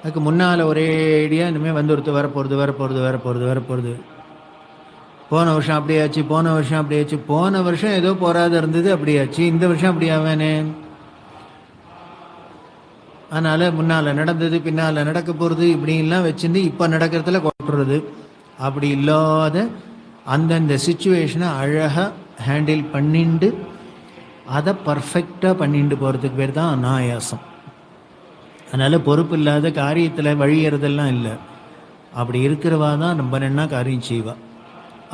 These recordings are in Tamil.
அதுக்கு முன்னால் ஒரே ஐடியா இனிமேல் வந்து ஒருத்தர் வரப்போகிறது. போன வருஷம் அப்படியாச்சு, போன வருஷம் ஏதோ போராத இருந்தது அப்படியாச்சு, இந்த வருஷம் அப்படியாவேனே. அதனால் முன்னால் நடந்தது பின்னால் நடக்க போகிறது இப்படின்லாம் வச்சுருந்து இப்போ நடக்கிறதுல கொட்டுறது. அப்படி இல்லாத அந்தந்த சுச்சுவேஷனை அழகாக ஹேண்டில் பண்ணிண்டு அதை பர்ஃபெக்டாக பண்ணிட்டு போகிறதுக்கு பேர் தான் அனாயாசம். அதனால் பொறுப்பு இல்லாத காரியத்தில் வழியறதெல்லாம் இல்லை. அப்படி இருக்கிறவா தான் ரொம்ப நன்னா காரியம் செய்வா.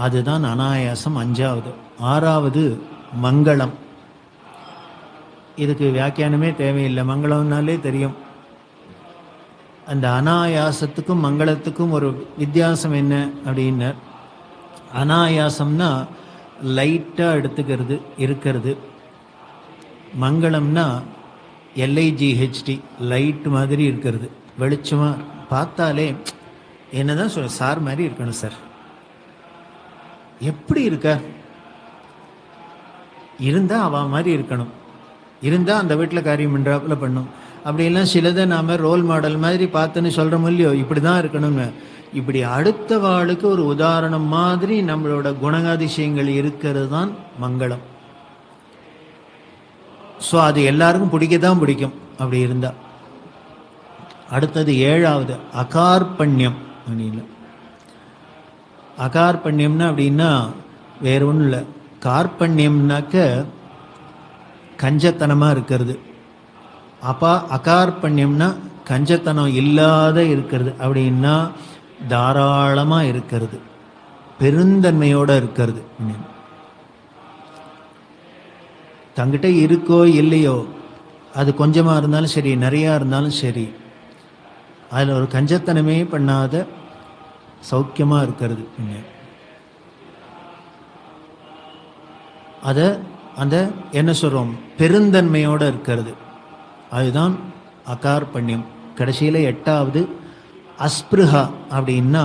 அதுதான் அனாயாசம். 5வது. 6வது மங்களம். இதுக்கு வியாக்கியானமே தேவையில்லை, மங்களம்னாலே தெரியும். அந்த அனாயாசத்துக்கும் மங்களத்துக்கும் ஒரு வித்தியாசம் என்ன அப்படின்னா, அனாயாசம்னா லைட்டாக எடுத்துக்கிறது இருக்கிறது. மங்களம்னா LIGHT லைட் மாதிரி இருக்கிறது, வெளிச்சமாக பார்த்தாலே என்னதான் சொல்ல, சார் மாதிரி இருக்கணும் சார். எப்படி இருக்க இருந்தால் அவ மாதிரி இருக்கணும், இருந்தால் அந்த வீட்டில் காரியம் பண்ணுறாப்புல பண்ணும். அப்படிலாம் சிலதை நாம் ரோல் மாடல் மாதிரி பார்த்துன்னு சொல்கிறோம் இல்லையோ, இப்படி தான் இருக்கணுங்க. இப்படி அடுத்த வாளுக்கு ஒரு உதாரணம் மாதிரி நம்மளோட குணாதிசயங்கள் இருக்கிறது தான் மங்களம். ஸோ அது எல்லாருக்கும் பிடிக்கும் அப்படி இருந்தால். அடுத்தது 7வது அகார்பண்யம். அப்படின்னு அகார்பண்யம்னா அப்படின்னா வேற ஒன்றும் இல்லை. கார்பண்யம்னாக்க கஞ்சத்தனமாக இருக்கிறது. அகார்பண்யம்னா கஞ்சத்தனம் இல்லாத இருக்கிறது. அப்படின்னா தாராளமாக இருக்கிறது, பெருந்தன்மையோடு இருக்கிறது. தங்கிட்ட இருக்கோ இல்லையோ, அது கொஞ்சமாக இருந்தாலும் சரி நிறையா இருந்தாலும் சரி, அதில் ஒரு கஞ்சத்தனமே பண்ணாத சௌக்கியமாக இருக்கிறது. அதை அந்த என்ன சொல்கிறோம், பெருந்தன்மையோடு இருக்கிறது, அதுதான் அகார்பண்யம். கடைசியில் 8வது அஸ்பிருஹா. அப்படின்னா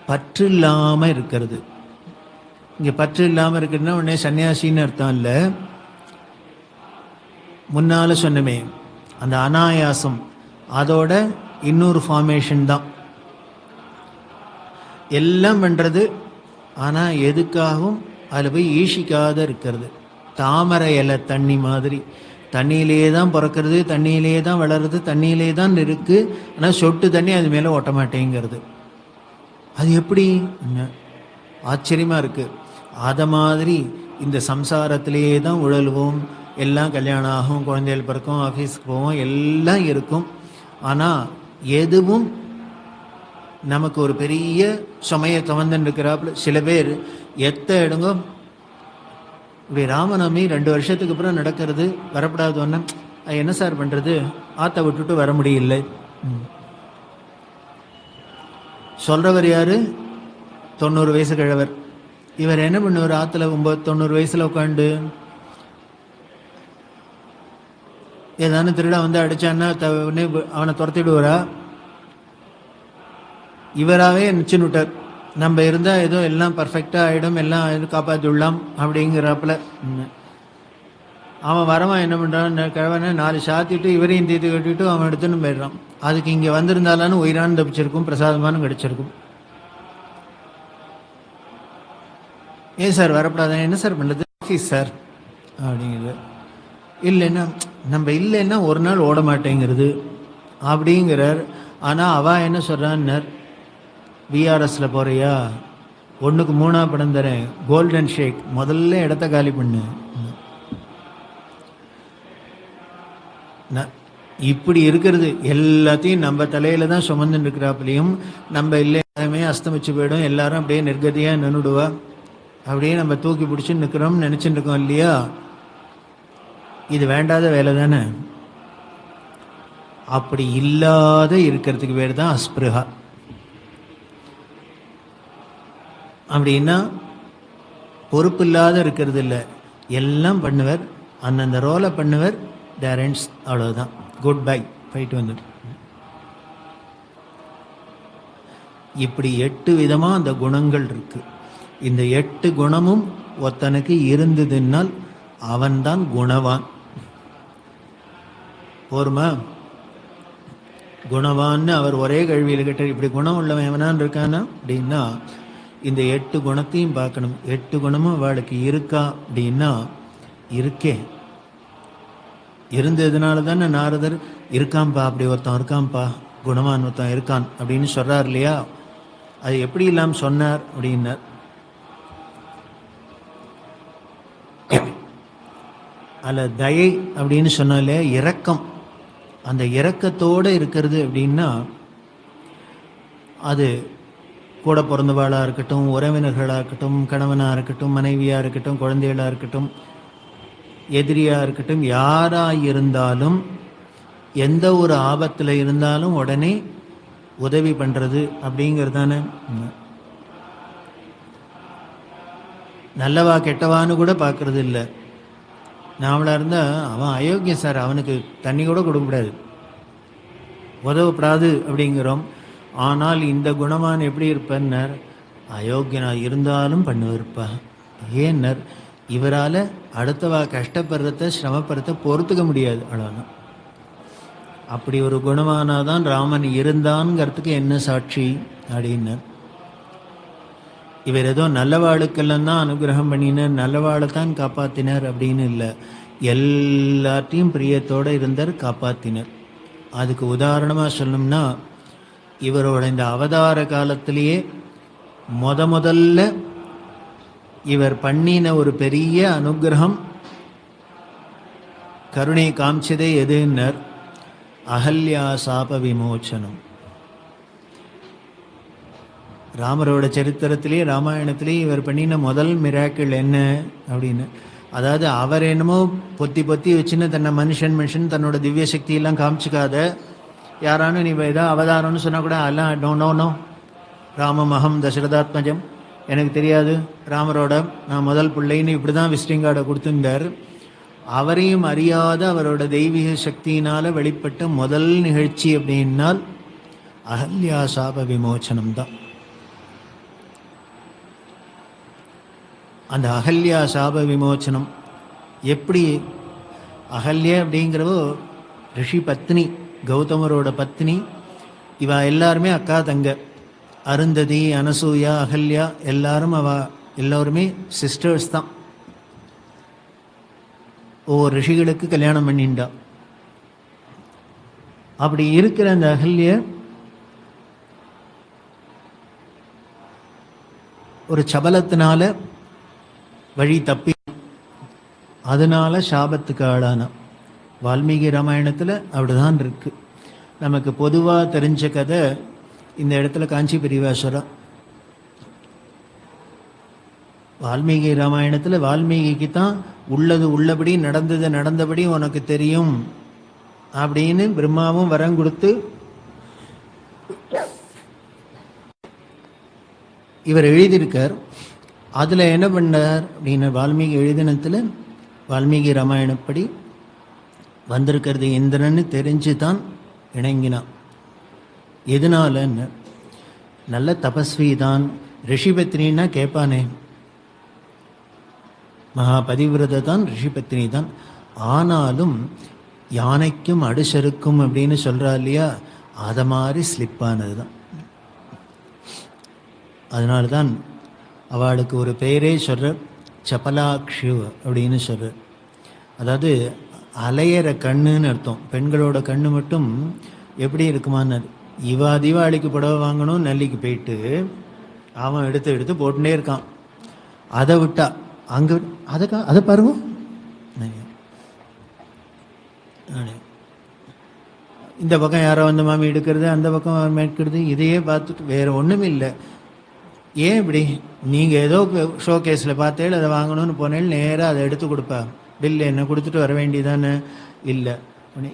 பற்று இல்லாமல் இருக்கிறது. இங்கே பற்று இல்லாமல் இருக்கிறதுனா உடனே சன்னியாசின்னு அர்த்தம் இல்லை. முன்னால் சொன்னமே அந்த அனாயாசம், அதோட இன்னொரு ஃபார்மேஷன் தான். எல்லாம் பண்ணுறது, ஆனால் எதுக்காகவும் அதில் போய் ஈஷிக்காத இருக்கிறது. தாமரை இலை தண்ணி மாதிரி, தண்ணியிலே தான் பிறக்கிறது, தண்ணியிலே தான் வளருது, தண்ணியிலே தான் இருக்குது. ஆனால் சொட்டு தண்ணி அது மேலே ஓட்ட மாட்டேங்கிறது. அது எப்படி ஆச்சரியமாக இருக்குது. அதை மாதிரி இந்த சம்சாரத்திலேயே தான் உழல்வோம். எல்லாம் கல்யாணம் ஆகும், குழந்தைகள் பிறக்கும், ஆஃபீஸுக்கு போவோம், எல்லாம் இருக்கும். ஆனால் எதுவும் நமக்கு ஒரு பெரிய சுமையை கவர்ந்துன்னு இருக்கிறாப்புல. சில பேர் எடுங்க, இப்படி ராமநவமி 2 வருஷத்துக்கு அப்புறம் நடக்கிறது, வரப்படாது ஒன்று, என்ன சார் பண்ணுறது, ஆற்றை விட்டுட்டு வர முடியல. சொல்கிறவர் யார்? 90 வயசு கிழவர். இவர் என்ன பண்ணுவார்? ஆற்றுல 90 வயசில் உட்காந்து ஏதானு திருடா வந்து அடித்தான்னா அவனை துரத்திடுவாரா? இவராகவே நினச்சின்னு விட்டார், நம்ம இருந்தால் ஏதோ எல்லாம் பர்ஃபெக்டாக ஆகிடும், எல்லாம் காப்பாற்றிடலாம் அப்படிங்கிறாப்புல. அவன் வரவன் என்ன பண்ணுறான், கிழவனை 4 சாத்திட்டு இவரையும் தீர்த்து கட்டிட்டு அவன் எடுத்துன்னு போயிடுறான். அதுக்கு இங்கே வந்திருந்தாலும் உயிரானு தப்பிச்சிருக்கும், பிரசாதமானு கிடச்சிருக்கும். ஏன் சார் வரப்படாதான்? என்ன சார் பண்ணுறது, ஆஃபீஸ் சார் அப்படிங்கிறது. இல்லைன்னா நம்ம இல்லைன்னா ஒரு நாள் ஓட மாட்டேங்கிறது அப்படிங்கிறார். ஆனால் அவள் என்ன சொல்கிறான்னர், விஆர்எஸில் போகிறியா, 1க்கு 3 படம் தரேன், கோல்டன் ஷேக், முதல்ல இடத்த காலி பண்ணு. இப்படி இருக்கிறது எல்லாத்தையும் நம்ம தலையில தான் சுமந்துன்னு இருக்கிறாப்புலையும், நம்ம எல்லாமே அஸ்தமிச்சு போயிடும், எல்லாரும் அப்படியே நிர்கதியாக நின்றுடுவா, அப்படியே நம்ம தூக்கி பிடிச்சின்னு நிற்கிறோம்னு நினச்சிட்டு இருக்கோம் இல்லையா? இது வேண்டாத வேலை தானே. அப்படி இல்லாத இருக்கிறதுக்கு பேர் தான் அஸ்பிருஹா. அப்படின்னா பொறுப்பு இல்லாத இருக்கிறது இல்லை, எல்லாம் பண்ணுவர், அந்தந்த ரோலை பண்ணுவர், டேரண்ட்ஸ், அவ்வளோதான், குட் பை, போயிட்டு வந்து. இப்படி 8 விதமாக அந்த குணங்கள் இருக்கு. இந்த 8 குணமும் ஒருத்தனுக்கு இருந்ததுன்னால் அவன்தான் குணவான். போருமா? குணவான்னு அவர் ஒரே கேள்வியில் கேட்டார், இப்படி குணம் உள்ளவன் எவனான் இருக்கானா அப்படின்னா, இந்த 8 குணத்தையும் பார்க்கணும். 8 குணமும் அவளுக்கு இருக்கா அப்படின்னா இருக்கே. இருந்ததுனால தானே நாரதர் இருக்காம்பா, அப்படி ஒருத்தன் இருக்காம்பா, குணவான் ஒருத்தன் இருக்கான் அப்படின்னு சொல்றார் இல்லையா. அது எப்படி இல்லாமல் சொன்னார் அப்படின்னார். அதில் தயை அப்படின்னு சொன்னாலே இரக்கம், அந்த இரக்கத்தோடு இருக்கிறது அப்படின்னா அது கூட பிறந்தவாளாக இருக்கட்டும், உறவினர்களாக இருக்கட்டும், கணவனாக இருக்கட்டும், மனைவியாக இருக்கட்டும், குழந்தைகளாக இருக்கட்டும், எதிரியாக இருக்கட்டும், யாராக இருந்தாலும் எந்த ஒரு ஆபத்தில் இருந்தாலும் உடனே உதவி பண்ணுறது அப்படிங்கிறது தானே. நல்லவா கெட்டவான்னு கூட பார்க்கறது இல்லை. நாமளாக இருந்தால் அவன் அயோக்கியம் சார், அவனுக்கு தண்ணி கூட கொடுக்கக்கூடாது, உதவப்படாது அப்படிங்கிறோம். ஆனால் இந்த குணவான் எப்படி இருப்பார், அயோக்கியனாக இருந்தாலும் பண்ணுவிருப்பா. ஏன்னர் இவரால் அடுத்தவா கஷ்டப்படுறத சிரமப்படுறத பொறுத்துக்க முடியாது. அவ்வளோதான். அப்படி ஒரு குணவானாதான் ராமன் இருந்தான்ங்கிறதுக்கு என்ன சாட்சி அப்படின்னு. இவர் ஏதோ நல்லவாளுக்கெல்லாம் தான் அனுகிரகம் பண்ணினார், நல்லவாளை தான் காப்பாற்றினார் அப்படின்னு இல்லை, எல்லாத்தையும் பிரியத்தோடு இருந்தார், காப்பாற்றினார். அதுக்கு உதாரணமாக சொல்லணும்னா, இவரோட இந்த அவதார காலத்திலேயே முதல்ல இவர் பண்ணின ஒரு பெரிய அனுகிரகம், கருணை காமிச்சதே எதுன்னர், அகல்யா சாப விமோச்சனம். ராமரோட சரித்திரத்திலேயே ராமாயணத்திலேயே இவர் பண்ணின முதல் மிராக்கிள் என்ன அப்படின்னு, அதாவது அவர் என்னமோ பொத்தி வச்சுன்னு தன்னை மனுஷன் தன்னோட திவ்ய சக்தியெல்லாம் காமிச்சிக்காத, யாரானு நீ ஏதோ அவதாரம்னு சொன்னால் கூட அதெல்லாம் நோ ராமமகம் தசரதாத்மஜம், எனக்கு தெரியாது, ராமரோட நான் முதல் பிள்ளைன்னு இப்படி தான் விசிட்டிங் கார்டை கொடுத்துருந்தார். அவரையும் அறியாத அவரோட தெய்வீக சக்தியினால் வெளிப்பட்ட முதல் நிகழ்ச்சி அப்படின்னால் அகல்யா சாப விமோச்சனம் தான். அந்த அகல்யா சாப விமோச்சனம் எப்படி, அகல்யா அப்படிங்கிறவோ ரிஷி பத்னி, கௌதமரோட பத்னி. இவா எல்லாருமே அக்கா தங்க, அருந்ததி, அனசூயா, அகல்யா எல்லாரும் எல்லோருமே சிஸ்டர்ஸ் தான். ஒவ்வொரு ரிஷிகளுக்கு கல்யாணம் பண்ணிண்டா. அப்படி இருக்கிற அந்த அகல்ய ஒரு சபலத்தினால வழி தப்பி, அதனால சாபத்துக்கு ஆளான. வால்மீகி ராமாயணத்தில் அப்படிதான் இருக்கு. நமக்கு பொதுவாக தெரிஞ்ச கதை இந்த இடத்துல காஞ்சி பெரியவாசரம். வால்மீகி ராமாயணத்தில் வால்மீகிக்கு தான் உள்ளது உள்ளபடி நடந்தபடி உனக்கு தெரியும் அப்படின்னு பிரம்மாவும் வரம் கொடுத்து இவர் எழுதியிருக்கார். அதில் என்ன பண்ணார் அப்படின்னு, வால்மீகி எழுதினத்தில் வால்மீகி ராமாயணப்படி வந்திருக்கிறது இந்திரன்னு தெரிஞ்சு தான் இணங்கினான். எதனாலன்னு, நல்ல தபஸ்வி தான், ரிஷிபத்னின்னா கேட்பானே, மகாபதிவிரத தான், ரிஷிபத்னி தான். ஆனாலும் யானைக்கும் அடுசருக்கும் அப்படின்னு சொல்கிறா இல்லையா, அதை மாதிரி ஸ்லிப்பானது தான். அதனால தான் அவளுக்கு ஒரு பெயரே சொல்கிற, சபலாக்ஷு அப்படின்னு சொல்கிற. அதாவது அலையிற கண்ணுன்னு அர்த்தம். பெண்களோட கண்ணு மட்டும் எப்படி இருக்குமான்னு, இவா தீபாவளிக்கு புடவை வாங்கணும் நெல்லிக்கு போயிட்டு அவன் எடுத்து போட்டுட்டே இருக்கான். அதை விட்டா அங்கே அதை பாருங்க, இந்த பக்கம் யாரோ வந்து மாமி எடுக்கிறது, அந்த பக்கம் மேற்கிறது, இதையே பார்த்துட்டு வேறு ஒன்றும் இல்லை. ஏன் இப்படி, நீங்கள் ஏதோ ஷோ கேஸில் பார்த்தேன் அதை வாங்கணும்னு போனேன், நேராக அதை எடுத்து கொடுப்பா, பில்லு என்ன கொடுத்துட்டு வர வேண்டியதானே. இல்லை,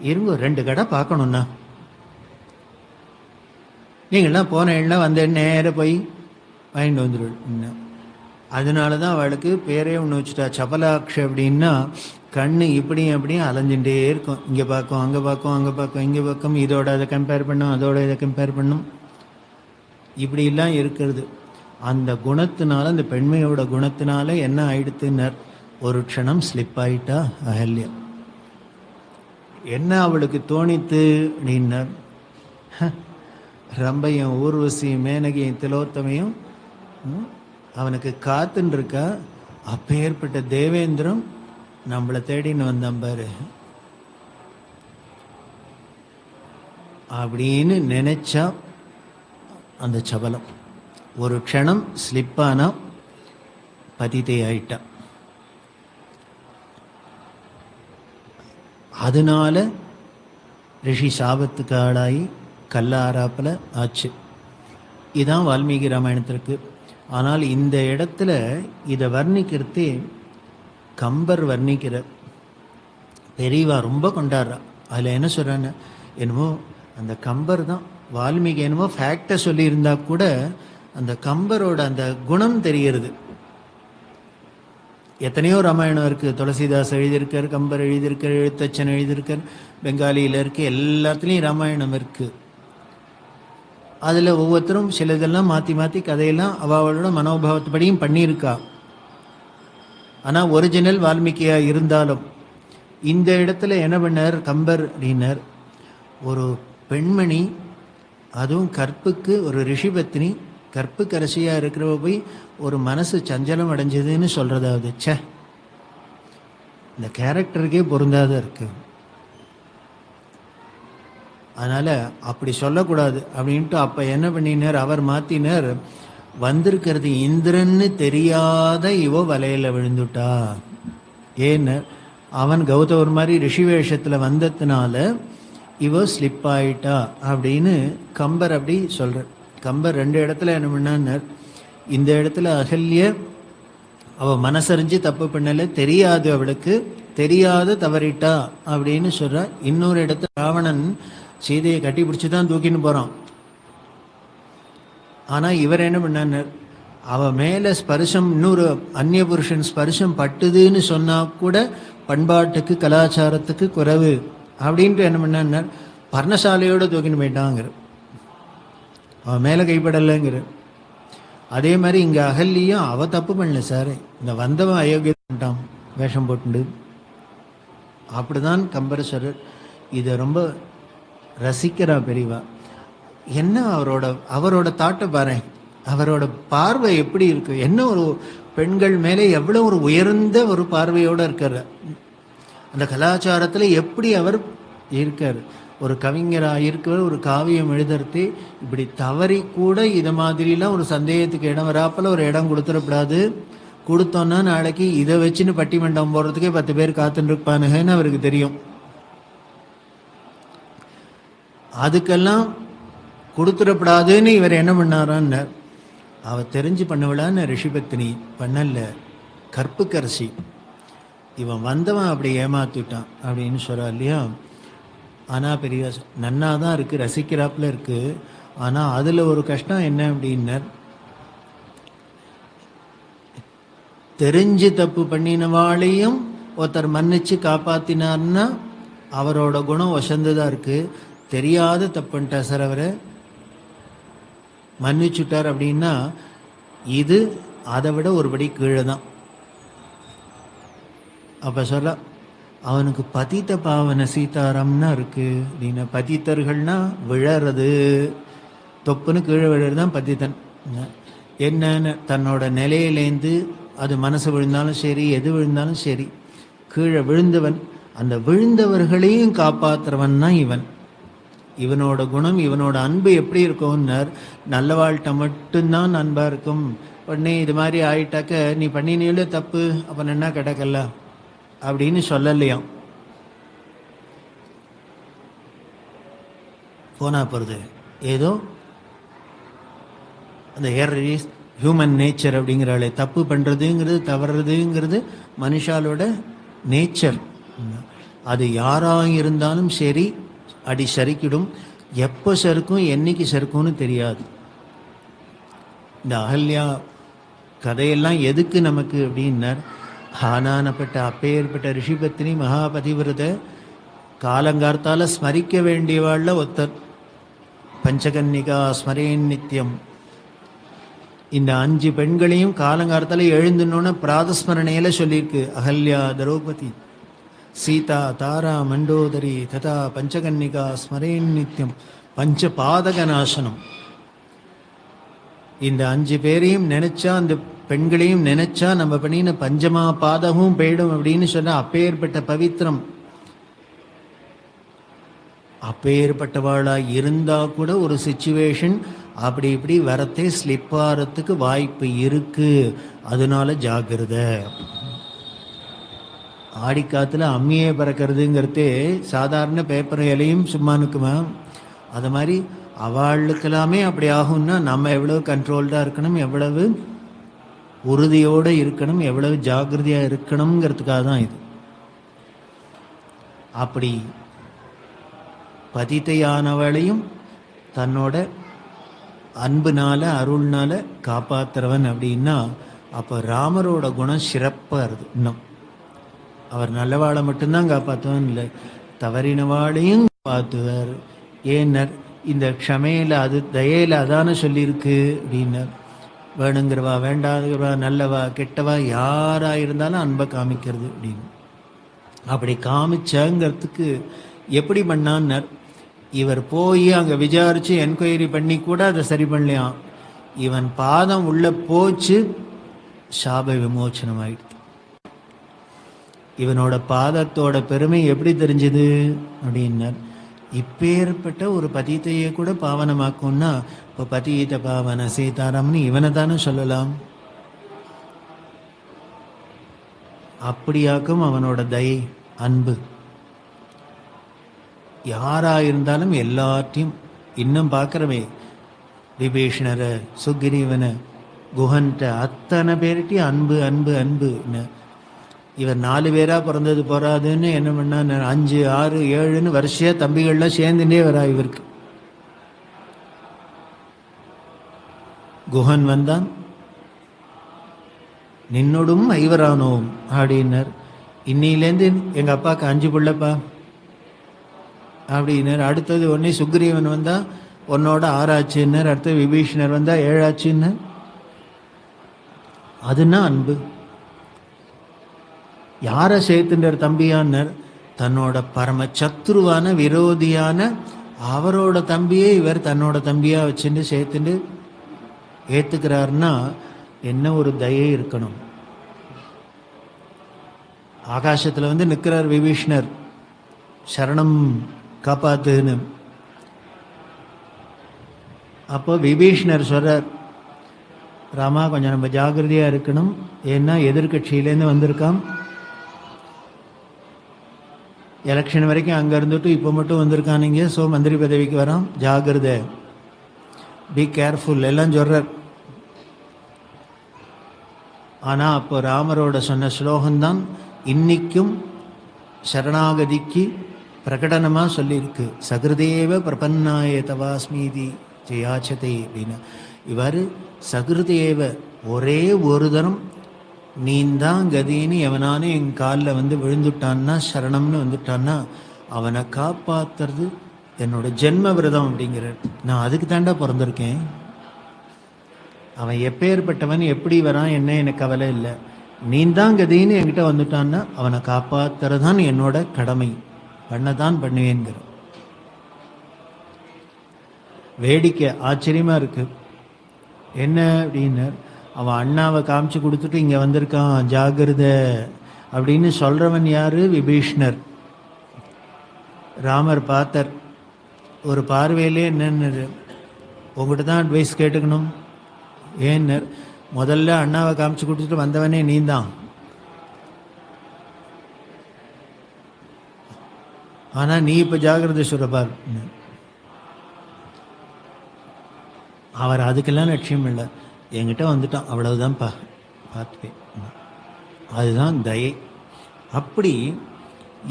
இருங்க 2 கடை பார்க்கணுண்ணா, நீங்கள்லாம் போனேன்னா வந்து நேராக போய் வாங்கிட்டு வந்துடுவேன். அதனால தான் அவளுக்கு பேரே ஒன்று வச்சுட்டா, சபலாக்ஷ. அப்படின்னா கண்ணு இப்படியும் அப்படியும் அலைஞ்சுட்டே இருக்கும், இங்கே பார்க்கும் அங்கே பார்க்கும் அங்கே பார்க்கும் இங்கே பார்க்கும், இதோட அதை கம்பேர் பண்ணும் அதோட இதை கம்பேர் பண்ணும், இப்படிலாம் இருக்கிறது. அந்த குணத்தினால, அந்த பெண்மையோட குணத்தினால என்ன ஆயிடுத்துன்னர், ஒரு க்ஷணம் ஸ்லிப் ஆயிட்டா அகல்யா. என்ன அவளுக்கு தோணித்து அப்படின்னார், ரம்பையும் ஊர்வசியும் மேனகையும் திலோத்தமையும் அவனுக்கு காத்துன்னு இருக்கா. அப்பேற்பட்ட தேவேந்திரம் நம்மளை தேடின்னு வந்தான் பாரு அப்படின்னு நினைச்சா அந்த சபலம் ஒரு க்ஷணம் ஸ்லிப்பானா பதிதை ஆயிட்டா. அதனால ரிஷி சாபத்துக்கு ஆளாகி கல்லாராப்பில் ஆச்சு. இதுதான் வால்மீகி ராமாயணத்திற்கு. ஆனால் இந்த இடத்துல இதை வர்ணிக்கிறதே கம்பர் வர்ணிக்கிறார். பெரியவா ரொம்ப கொண்டாடுறா. அதில் என்ன சொல்கிறான்னு, என்னமோ அந்த கம்பர் தான் வால்மீகி என்னமோ ஃபேக்டை சொல்லியிருந்தா கூட அந்த கம்பரோட அந்த குணம் தெரிகிறது. எத்தனையோ ராமாயணம் இருக்குது. துளசிதாஸ் எழுதியிருக்கார், கம்பர் எழுதியிருக்கார், எழுத்தச்சன் எழுதியிருக்கார், பெங்காலியில் இருக்குது, எல்லாத்துலேயும் ராமாயணம் இருக்குது. அதில் ஒவ்வொருத்தரும் சில இதெல்லாம் மாற்றி மாற்றி கதையெல்லாம் அவளோட மனோபாவத்துப்படியும் பண்ணியிருக்கா. ஆனால் ஒரிஜினல் வால்மீகியாக இருந்தாலும் இந்த இடத்துல என்ன பண்ணார் கம்பர் அப்படின்னார், ஒரு பெண்மணி அதுவும் கற்புக்கு ஒரு ரிஷிபத்னி கற்புக்கரசியாக இருக்கிறவ போய் ஒரு மனசு சஞ்சலம் அடைஞ்சதுன்னு சொல்கிறதாவது சே இந்த கேரக்டருக்கே பொருந்தாத இருக்கு. அதனால் அப்படி சொல்லக்கூடாது அப்படின்ட்டு அப்போ என்ன பண்ணினார், அவர் மாற்றினார், வந்திருக்கிறது இந்திரன்னு தெரியாத இவோ வலையில் விழுந்துட்டா. ஏன்னு அவன் கௌதவர் மாதிரி ரிஷி வேஷத்தில் வந்ததுனால இவோ ஸ்லிப் ஆயிட்டா அப்படின்னு கம்பர் அப்படி சொல்கிறார். கம்பர் ரெண்டு இடத்துல என்ன பண்ணார், இந்த இடத்துல அகல்ய அவள் மனசறிஞ்சு தப்பு பண்ணலை, தெரியாது, அவளுக்கு தெரியாத தவறிட்டா அப்படின்னு சொல்கிறா. இன்னொரு இடத்துல ராவணன் சீதையை கட்டி பிடிச்சி தான் தூக்கின்னு போகிறான். ஆனால் இவர் என்ன பண்ணார், அவள் மேலே ஸ்பர்ஷம் இன்னொரு அந்நிய புருஷன் ஸ்பர்ஷம் பட்டுதுன்னு சொன்னால் கூட பண்பாட்டுக்கு கலாச்சாரத்துக்கு குறைவு அப்படின்ட்டு என்ன பண்ணார், பர்ணசாலையோடு தூக்கின்னு போயிட்டாங்கிற, அவன் மேலே கைப்படலைங்கிற. அதே மாதிரி இங்கே அகல்லியும் அவள் தப்பு பண்ணல சார், இந்த வந்தவன் அயோக்கியட்டான் வேஷம் போட்டுண்டு. அப்படிதான் கம்பரேஸ்வரர் இதை ரொம்ப ரசிக்கிறா பெரியவா. என்ன அவரோட தாட்டை பாரு, அவரோட பார்வை எப்படி இருக்கு, என்ன ஒரு பெண்கள் மேலே எவ்வளோ ஒரு உயர்ந்த ஒரு பார்வையோடு இருக்கார், அந்த கலாச்சாரத்தில் எப்படி அவர் இருக்கார். ஒரு கவிஞராக இருக்கிற ஒரு காவியம் எழுதுறது இப்படி தவறி கூட இதை மாதிரிலாம் ஒரு சந்தேகத்துக்கு இடம் வராப்பில் ஒரு இடம் கொடுத்துடக்கூடாது. கொடுத்தோன்னா நாளைக்கு இதை வச்சுன்னு பட்டிமண்டம் போடுறதுக்கே 10 பேர் காத்துட்டு இருப்பானுங்கன்னு அவருக்கு தெரியும். அதுக்கெல்லாம் கொடுத்துடப்படாதுன்னு இவர் என்ன பண்ணாரான்னு அவ தெரிஞ்சு பண்ணவிடான்னு ரிஷிபத்தினி பண்ணல, கற்புக்கரசி. இவன் வந்தவன் அப்படி ஏமாத்திட்டான் அப்படின்னு சொல்கிறா இல்லையா. ஆனால் பெரிய நன்னா தான் இருக்குது, ரசிக்கிறாப்புல இருக்குது. ஆனால் அதில் ஒரு கஷ்டம் என்ன அப்படின்னர், தெரிஞ்சு தப்பு பண்ணினவாளையும் ஒருத்தர் மன்னிச்சு காப்பாற்றினார்னா அவரோட குணம் வசந்ததாக இருக்குது. தெரியாத தப்புன்ட்டா சார், அவரை மன்னிச்சுட்டார் அப்படின்னா இது அதை விட ஒருபடி கீழே தான். அப்போ சொல்ல அவனுக்கு பதித்த பாவன சீதாராம்னா இருக்குது அப்படின்னா, பதித்தர்கள்னா விழறது, தொப்புன்னு கீழே விழுறது தான் பதித்தன். என்னன்னு தன்னோட நிலையிலேருந்து அது மனசு விழுந்தாலும் சரி எது விழுந்தாலும் சரி கீழே விழுந்தவன், அந்த விழுந்தவர்களையும் காப்பாற்றுறவன் தான் இவன். இவனோட குணம் இவனோட அன்பு எப்படி இருக்கும்னார், நல்ல வாழ்க்கை மட்டும்தான் அன்பாக இருக்கும். உடனே இது மாதிரி ஆயிட்டாக்க நீ பண்ணினீங்களே தப்பு அப்போ என்ன கிடக்கல அப்படின்னு சொல்லலையாம். போனா போகிறது ஏதோ அந்த ஹியூமன் நேச்சர் அப்படிங்கிறாளே, தப்பு பண்ணுறதுங்கிறது தவறுறதுங்கிறது மனுஷாலோட நேச்சர். அது யாராக இருந்தாலும் சரி அடி சறுக்கிடும். எப்போ சறுக்கும் என்னைக்கு சறுக்கும்னு தெரியாது. இந்த அகல்யா கதையெல்லாம் எதுக்கு நமக்கு அப்படின்னார், ஆனானப்பட்ட அப்பேற்பட்ட ரிஷிபத்தினி மகாபதிவிரத காலங்கார்த்தால ஸ்மரிக்க வேண்டியவாழ்ல ஒத்தர். பஞ்சகன்னிகா ஸ்மரேன் நித்தியம். இந்த 5 பெண்களையும் காலங்கார்த்தால எழுந்துன்னு பிராதஸ்மரணையில சொல்லியிருக்கு. அகல்யா, திரௌபதி, சீதா, தாரா, மண்டோதரி ததா பஞ்சகன்னிகா ஸ்மரேன் நித்தியம். பஞ்ச பாதக நாசனம். இந்த 5 பேரையும் நினைச்சா, அந்த பெண்களையும் நினைச்சா நம்ம பண்ணின பஞ்சமா பாதகமும் போயிடும் அப்படின்னு சொன்னா அப்பேற்பட்ட பவித்திரம். அப்பேற்பட்டவாளா இருந்தா கூட ஒரு சிச்சுவேஷன் அப்படி இப்படி வரத்தே ஸ்லிப் ஆகிறதுக்கு வாய்ப்பு இருக்கு. அதனால ஜாக்கிரதை. ஆடிக்காத்துல அம்மியே பறக்கிறதுங்கிறதே சாதாரண பேப்பர் இலையும் சும்மா இருக்குமா? அது மாதிரி அவளுக்கெல்லாமே அப்படி ஆகும்னா நம்ம எவ்வளவு கண்ட்ரோல்டாக இருக்கணும், எவ்வளவு உறுதியோடு இருக்கணும், எவ்வளவு ஜாக்கிரதையாக இருக்கணுங்கிறதுக்காக தான் இது. அப்படி பதித்தையானவளையும் தன்னோட அன்புனால அருள்னால காப்பாத்துறவன் அப்படின்னா அப்போ ராமரோட குணம் சிறப்பாக இருக்குது. இன்னும் அவர் நல்லவாளை மட்டும்தான் காப்பாற்றுவன் இல்லை, தவறினவாளையும் காப்பாற்றுவார். ஏன்னர் இந்த க்ஷமையில் அது தயையில் அதான சொல்லியிருக்கு அப்படின்னர். வேணுங்கிறவா வேண்டாதவா நல்லவா கெட்டவா யாராக இருந்தாலும் அன்பை காமிக்கிறது அப்படின்னு. அப்படி காமிச்சங்கிறதுக்கு எப்படி பண்ணான்னர், இவர் போய் அங்கே விசாரித்து என்கொயரி பண்ணி கூட அதை சரி பண்ணலையாம். இவன் பாதம் உள்ள போச்சு, சாப விமோச்சனம் ஆயிடுது. இவனோட பாதத்தோட பெருமை எப்படி தெரிஞ்சது அப்படின்னார். இப்பேற்பட்ட ஒரு பதித்தையை கூட பாவனமாக்கும்னா இப்போ பதித்த பாவன சீதாராமன் இவனை தானே சொல்லலாம். அப்படியாக்கும் அவனோட தயை அன்பு. யாரா இருந்தாலும் எல்லாத்தையும் இன்னும் பார்க்குறவே விபீஷணரை சுக்ரீவனை குஹன்ட்ட அத்தனை பேர்கிட்டையும் அன்பு அன்பு அன்புன்னு. இவர் 4 பேராக பிறந்தது போறாதுன்னு என்ன பண்ணா 5, 6, 7ன்னு வரிசையாக தம்பிகள்லாம் சேர்ந்துட்டே வரா இவருக்கு. குஹன் வந்தான், நின்னோடும் ஐவரானோம் அப்படின்னர். இன்னிலேருந்து எங்கள் அப்பாவுக்கு 5 பிள்ளைப்பா அப்படின்னர். அடுத்தது உடனே சுக்ரீவன் வந்தா உன்னோட 6 ஆச்சுன்னர். அடுத்தது விபீஷணர் வந்தா 7 ஆச்சுன்னு. அதுனா அன்பு. யாரை சேர்த்துன்ற தம்பியான்னர், தன்னோட பரம சத்ருவான விரோதியான அவரோட தம்பியே இவர் தன்னோட தம்பியா வச்சுட்டு சேர்த்துட்டு ஏத்துக்கிறாருன்னா என்ன ஒரு தயை இருக்கணும். ஆகாசத்துல வந்து நிற்கிறார் விபீஷ்ணர், சரணம் காப்பாத்துன்னு. அப்போ விபீஷ்ணர் சொல்றார், ராமா கொஞ்சம் நம்ம ஜாகிரதையா இருக்கணும், ஏன்னா எதிர்கட்சியிலேருந்து வந்திருக்கான், எலெக்ஷன் வரைக்கும் அங்கே இருந்துட்டு இப்போ மட்டும் வந்திருக்கானுங்க, ஸோ மந்திரி பதவிக்கு வரான், ஜாகிரதை, பி கேர்ஃபுல் எல்லாம் சொல்றார். ஆனால் அப்போ ராமரோட சொன்ன ஸ்லோகம்தான் இன்னைக்கும் சரணாகதிக்கு பிரகடனமாக சொல்லியிருக்கு. சகிருதேவ பிரபன்னாய தவாஸ்மீதி ஜெயாச்சதை அப்படின்னு. இவர் சகிருதேவ ஒரே ஒரு தரம் நீந்தான் கதின்னு எவனானே என் காலில் வந்து விழுந்துட்டான்னா, சரணம்னு வந்துட்டான்னா அவனை காப்பாத்துறது என்னோட ஜென்ம விரதம் அப்படிங்கிறார். நான் அதுக்கு தாண்டா பிறந்திருக்கேன். அவன் எப்பேற்பட்டவன் எப்படி வரான் என்ன எனக்கு கவலை இல்லை, நீந்தான் கதின்னு என்கிட்ட வந்துட்டான்னா அவனை காப்பாத்துறதான் என்னோட கடமை, பண்ணதான் பண்ணுவேங்கிற. வேடிக்கை ஆச்சரியமா இருக்கு. என்ன அப்படின்னார், அவன் அண்ணாவை காமிச்சு கொடுத்துட்டு இங்கே வந்திருக்கான் ஜாகிரதை அப்படின்னு சொல்கிறவன் யாரு? விபீஷ்ணர். ராமர் பார்த்தார், ஒரு பார்வையிலே என்னன்னு, உங்கள்கிட்ட தான் அட்வைஸ் கேட்டுக்கணும். ஏன்னர், முதல்ல அண்ணாவை காமிச்சு கொடுத்துட்டு வந்தவனே நீந்தான், ஆனால் நீ இப்போ ஜாகிரதை சொல்றப்பார். அவர் அதுக்கெல்லாம் லட்சியம் இல்லை, என்கிட்ட வந்துட்டான் அவ்வளவுதான்ப்பா பார்த்துப்பேன். அதுதான் தயை. அப்படி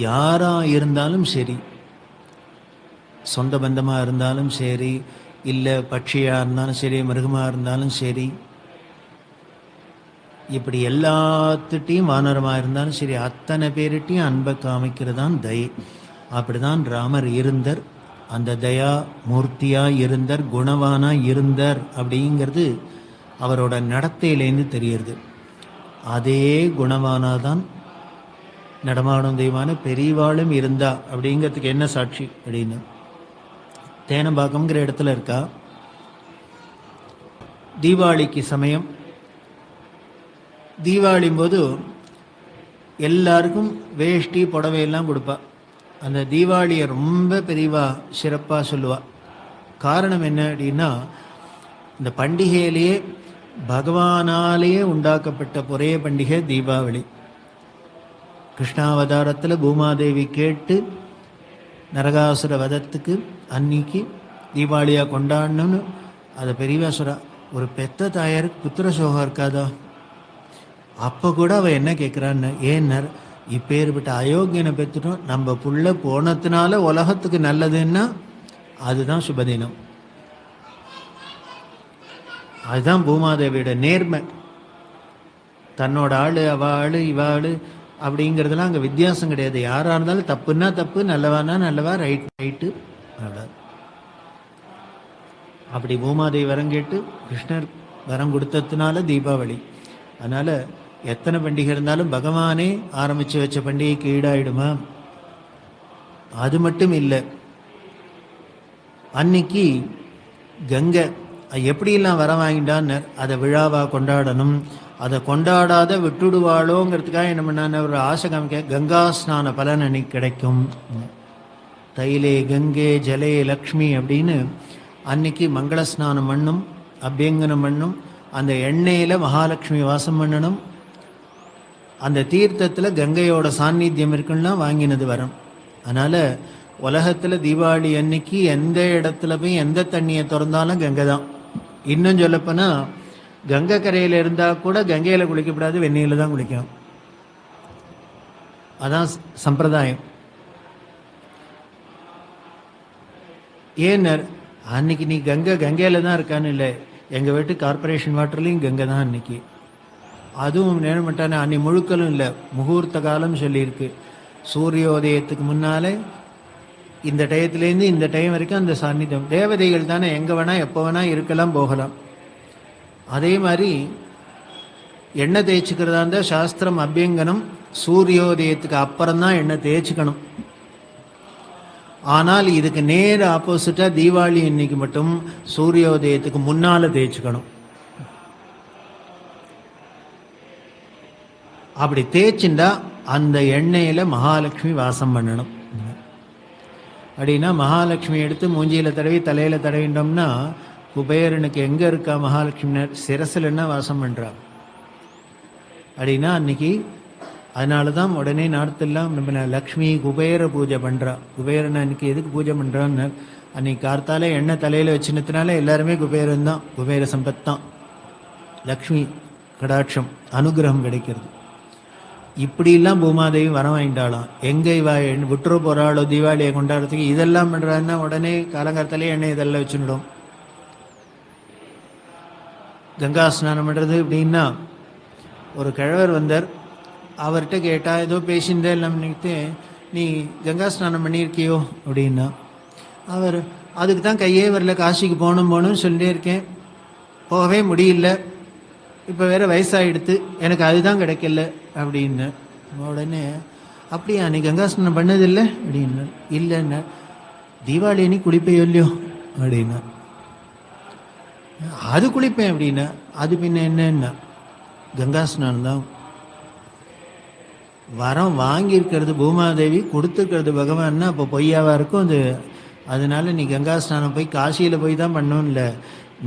யாரா இருந்தாலும் சரி, சொந்த பந்தமாக இருந்தாலும் சரி, இல்லை பட்சியாக இருந்தாலும் சரி, மிருகமாக இருந்தாலும் சரி, இப்படி எல்லாத்துட்டையும் வானரமாக இருந்தாலும் சரி, அத்தனை பேர்கிட்டையும் அன்பை காமிக்கிறதான் தயை. அப்படிதான் ராமர் இருந்தார். அந்த தயா மூர்த்தியாக இருந்தார், குணவானாக இருந்தார் அப்படிங்கிறது அவரோட நடத்தையிலேருந்து தெரியுது. அதே குணவானாதான் நடமாடும் தெய்வமான பெரியவாளும் இருந்தா அப்படிங்கிறதுக்கு என்ன சாட்சி அப்படின்னு, தேனம்பாக்கம்ங்கிற இடத்துல இருக்கா. தீபாவளிக்கு சமயம், தீபாவளியும் போது எல்லாருக்கும் வேஷ்டி புடவையெல்லாம் கொடுப்பா. அந்த தீபாவளியை ரொம்ப பெரியவா சிறப்பாக சொல்லுவா. காரணம் என்ன அப்படின்னா, இந்த பண்டிகையிலேயே பகவானாலேயே உண்டாக்கப்பட்ட ஒரே பண்டிகை தீபாவளி. கிருஷ்ணாவதாரத்தில் பூமாதேவி கேட்டு நரகாசுர வதத்துக்கு அன்னைக்கு தீபாவளியாக கொண்டாடணும்னு அதை பெரியவா சொல்றா. ஒரு பெத்த தாயாருக்கு புத்திர சோகம் இருக்காதா? அப்போ கூட அவள் என்ன கேட்குறான்னு, ஏன்னர் இப்பேற்பட்ட அயோக்கியனை பெற்றுட்டோம், நம்ம புள்ள போனதுனால உலகத்துக்கு நல்லதுன்னா அதுதான் சுபதினம். அதுதான் பூமாதேவியோட நேர்மை. தன்னோட ஆளு அவ ஆளு இவ ஆளு அப்படிங்கிறதுலாம் அங்கே வித்தியாசம் கிடையாது. யாராக இருந்தாலும் தப்புன்னா தப்பு, நல்லவானா நல்லவா, ரைட்டு. அப்படி பூமாதேவி வரம் கேட்டு கிருஷ்ணர் வரம் கொடுத்ததுனால தீபாவளி. அதனால எத்தனை பண்டிகை இருந்தாலும் பகவானே ஆரம்பிச்சு வச்ச பண்டிகைக்கு ஈடாயிடுமா? அது மட்டும் இல்லை, அன்னைக்கு கங்கை எப்படியெல்லாம் வர வாங்கிட்டான்னு அதை விழாவாக கொண்டாடணும். அதை கொண்டாடாத விட்டுடுவாளோங்கிறதுக்காக என்ன பண்ணான்னு ஒரு ஆசை காமிக்க, கங்கா ஸ்நான பலன் அன்னைக்கு கிடைக்கும். தைலே கங்கை ஜலே லக்ஷ்மி அப்படின்னு அன்னைக்கு மங்கள ஸ்நானம் பண்ணும், அபியங்கனம் பண்ணும். அந்த எண்ணெயில் மகாலட்சுமி வாசம் பண்ணணும். அந்த தீர்த்தத்தில் கங்கையோட சாநித்தியம் இருக்குன்னா வாங்கினது வரும். அதனால் உலகத்தில் தீபாவளி அன்னைக்கு எந்த இடத்துல போய் எந்த தண்ணியை திறந்தாலும் கங்கை தான். இன்னும் சொல்லப்போனால் கங்கை கரையில் இருந்தால் கூட கங்கையில் குளிக்கப்படாது, வெந்நீரில் தான் குளிக்கணும். அதான் சம்பிரதாயம். ஏன் அன்னைக்கு நீ கங்கையில் தான் இருக்கான்னு இல்லை, எங்கள் வீட்டு கார்பரேஷன் வாட்டர்லேயும் கங்கை தான் அன்னைக்கு. அதுவும் நேரம் பண்ணிட்டானே அன்னை முழுக்கலும் இல்லை, முகூர்த்த காலம் சொல்லியிருக்கு. சூரியோதயத்துக்கு முன்னாலே இந்த டயத்துலேருந்து இந்த டைம் வரைக்கும் அந்த சாநித்தியம். தேவதைகள் தானே, எங்கே வேணால் எப்போ வேணால் இருக்கலாம் போகலாம். அதே மாதிரி எண்ணெய் தேய்ச்சிக்கிறதா இருந்தால் சாஸ்திரம் அபியங்கனம் சூரியோதயத்துக்கு அப்புறம்தான் எண்ணெய் தேய்ச்சிக்கணும். ஆனால் இதுக்கு நேர் ஆப்போசிட்டாக தீபாவளி இன்னைக்கு மட்டும் சூரியோதயத்துக்கு முன்னால் தேய்ச்சிக்கணும். அப்படி தேய்ச்சிண்டா அந்த எண்ணெயில் மகாலட்சுமி வாசம் பண்ணணும். அப்படின்னா மகாலட்சுமி எடுத்து மூஞ்சியில் தடவி தலையில் தடவிட்டோம்னா குபேரனுக்கு எங்கே இருக்கா மகாலட்சுமி? சிரசில்னா வாசம் பண்ணுறா. அப்படின்னா அன்னைக்கு அதனால தான் உடனே நார்த்தெல்லாம் நம்ம லக்ஷ்மி குபேர பூஜை பண்ணுறா. குபேரன் அன்னைக்கு எதுக்கு பூஜை பண்ணுறான்னு, அன்னைக்கு கார்த்தால எண்ணெய் தலையில் வச்சுனதுனால எல்லாருமே குபேரன் தான், குபேர சம்பத் தான். லக்ஷ்மி கடாட்சம் அனுகிரகம் கிடைக்கிறது. இப்படிலாம் பூமாதேவி வரம் வாங்கிட்டாலாம். எங்கே இவா விட்டுற போகிறாளோ தீபாவளியை கொண்டாடுறதுக்கு இதெல்லாம் பண்ணுறான்னா உடனே காலங்காலத்திலே எண்ணெய் இதெல்லாம் வச்சுடும். கங்கா ஸ்நானம் பண்ணுறது அப்படின்னா ஒரு கிழவர் வந்தார். அவர்கிட்ட கேட்டால் ஏதோ பேசியிருந்தே எல்லாம் நினைத்து, நீ கங்கா ஸ்நானம் பண்ணியிருக்கியோ அப்படின்னா, அவர் அதுக்கு தான் கையே வரல, காசிக்கு போகணும்னு சொல்லிட்டே இருக்கேன், போகவே முடியல, இப்போ வேறு வயசாகிடுத்து, எனக்கு அதுதான் கிடைக்கல அப்படின்னு. உடனே அப்படியா நீ கங்கா ஸ்நானம் பண்ணதில்லை அப்படின்னா, இல்லைன்னா தீபாவளி அன்னைக்கு குளிப்பையோ இல்லையோ அப்படின்னா, அது குளிப்பேன் அப்படின்னா, அது பின்ன என்னன்னா கங்கா ஸ்நானம் தான். வரம் வாங்கியிருக்கிறது பூமாதேவி, கொடுத்துருக்கிறது பகவான்னா அப்போ பொய்யாவா இருக்கும் அது. அதனால நீ கங்கா ஸ்நானம் போய் காசியில் போய் தான் பண்ணணும் இல்லை,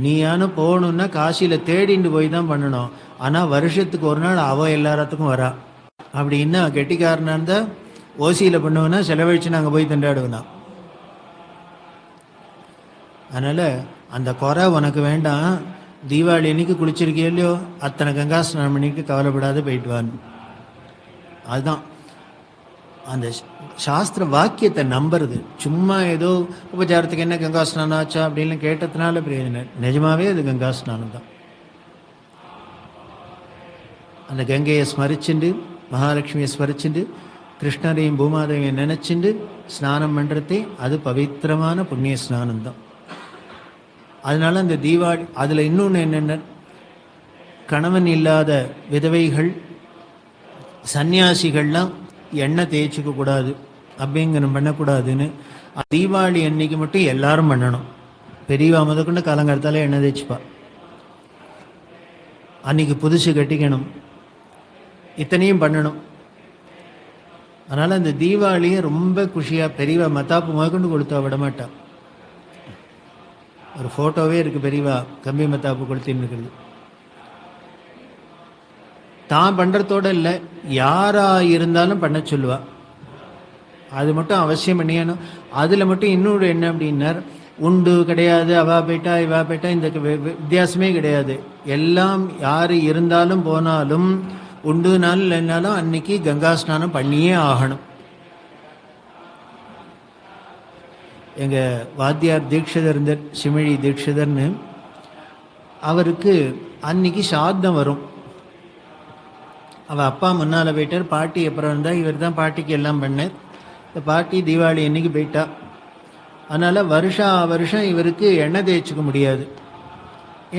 நீயானு போகணுன்னா காசியில் தேடிட்டு போய் தான் பண்ணணும். ஆனால் வருஷத்துக்கு ஒரு நாள் அவள் எல்லாத்துக்கும் வரா. அப்படின்னா கெட்டிக்காரனா இருந்தால் ஓசியில் பண்ணுவேன்னா செலவழிச்சு நாங்கள் போய் திண்டாடுவேனா. அதனால் அந்த குறை உனக்கு வேண்டாம். தீபாவளி அன்னைக்கு குளிச்சிருக்கே இல்லையோ, அத்தனை கங்கா ஸ்நானம் பண்ணிட்டு கவலைப்படாத போயிட்டு வான்னு. அதுதான் அந்த சாஸ்திர வாக்கியத்தை நம்புறது. சும்மா ஏதோ உபச்சாரத்துக்கு என்ன கங்கா ஸ்நானம் ஆச்சா அப்படின்னு கேட்டதுனால பிரயோஜனம். நிஜமாவே அது கங்கா ஸ்நானம் தான். அந்த கங்கையை ஸ்மரிச்சுண்டு மகாலட்சுமியை ஸ்மரிச்சுண்டு கிருஷ்ணரையும் பூமாதேவியை நினைச்சுண்டு ஸ்நானம் பண்ணுறதே அது பவித்திரமான புண்ணிய ஸ்நானம் தான். அதனால அந்த தீபாவளி அதில் இன்னொன்று என்னென்ன, கணவன் இல்லாத விதவைகள் சன்னியாசிகள்லாம் எண்ணெய் தேய்ச்சிக்க கூடாது, அபியங்கனம் பண்ணக்கூடாதுன்னு தீபாவளி அன்னைக்கு மட்டும் எல்லாரும் பண்ணணும். பெரியவா முதற்கொண்டு காலங்காலத்தால எண்ணெய் தேய்ச்சிப்பா. அன்னைக்கு புதுசு கட்டிக்கணும், இத்தனையும் பண்ணணும். அதனால அந்த தீபாவளியை ரொம்ப குஷியா பெரியவா மத்தாப்பு முதற்கொண்டு கொடுத்தா விடமாட்டா. ஒரு போட்டோவே இருக்கு, பெரியவா கம்பி மத்தாப்பு கொளுத்தின்னு இருக்கிறது. தான் பண்றதோட இல்லை, யாரா இருந்தாலும் பண்ண சொல்லுவா. அது மட்டும் அவசியம் பண்ணியணும். அதுல மட்டும் இன்னொரு என்ன அப்படின்னார், உண்டு கிடையாது, அவா போயிட்டா இவா போயிட்டா, இந்த வித்தியாசமே கிடையாது. எல்லாம் யாரு இருந்தாலும் போனாலும் உண்டு நாள் இல்லைனாலும் அன்னைக்கு கங்கா ஸ்நானம் பண்ணியே ஆகணும். எங்க வாத்தியார் தீட்சிதர் இருந்தார், சிமிழி தீட்சிதர்னு. அவருக்கு அன்னைக்கு சாத்தம் வரும். அவள் அப்பா முன்னால் போயிட்டார், பாட்டி அப்புறம் இருந்தால் இவர் தான் பாட்டிக்கு எல்லாம் பண்ணார். இந்த பாட்டி தீபாவளி அன்னைக்கு போயிட்டா. அதனால் வருஷம் இவருக்கு எண்ணெய் தேய்ச்சிக்க முடியாது.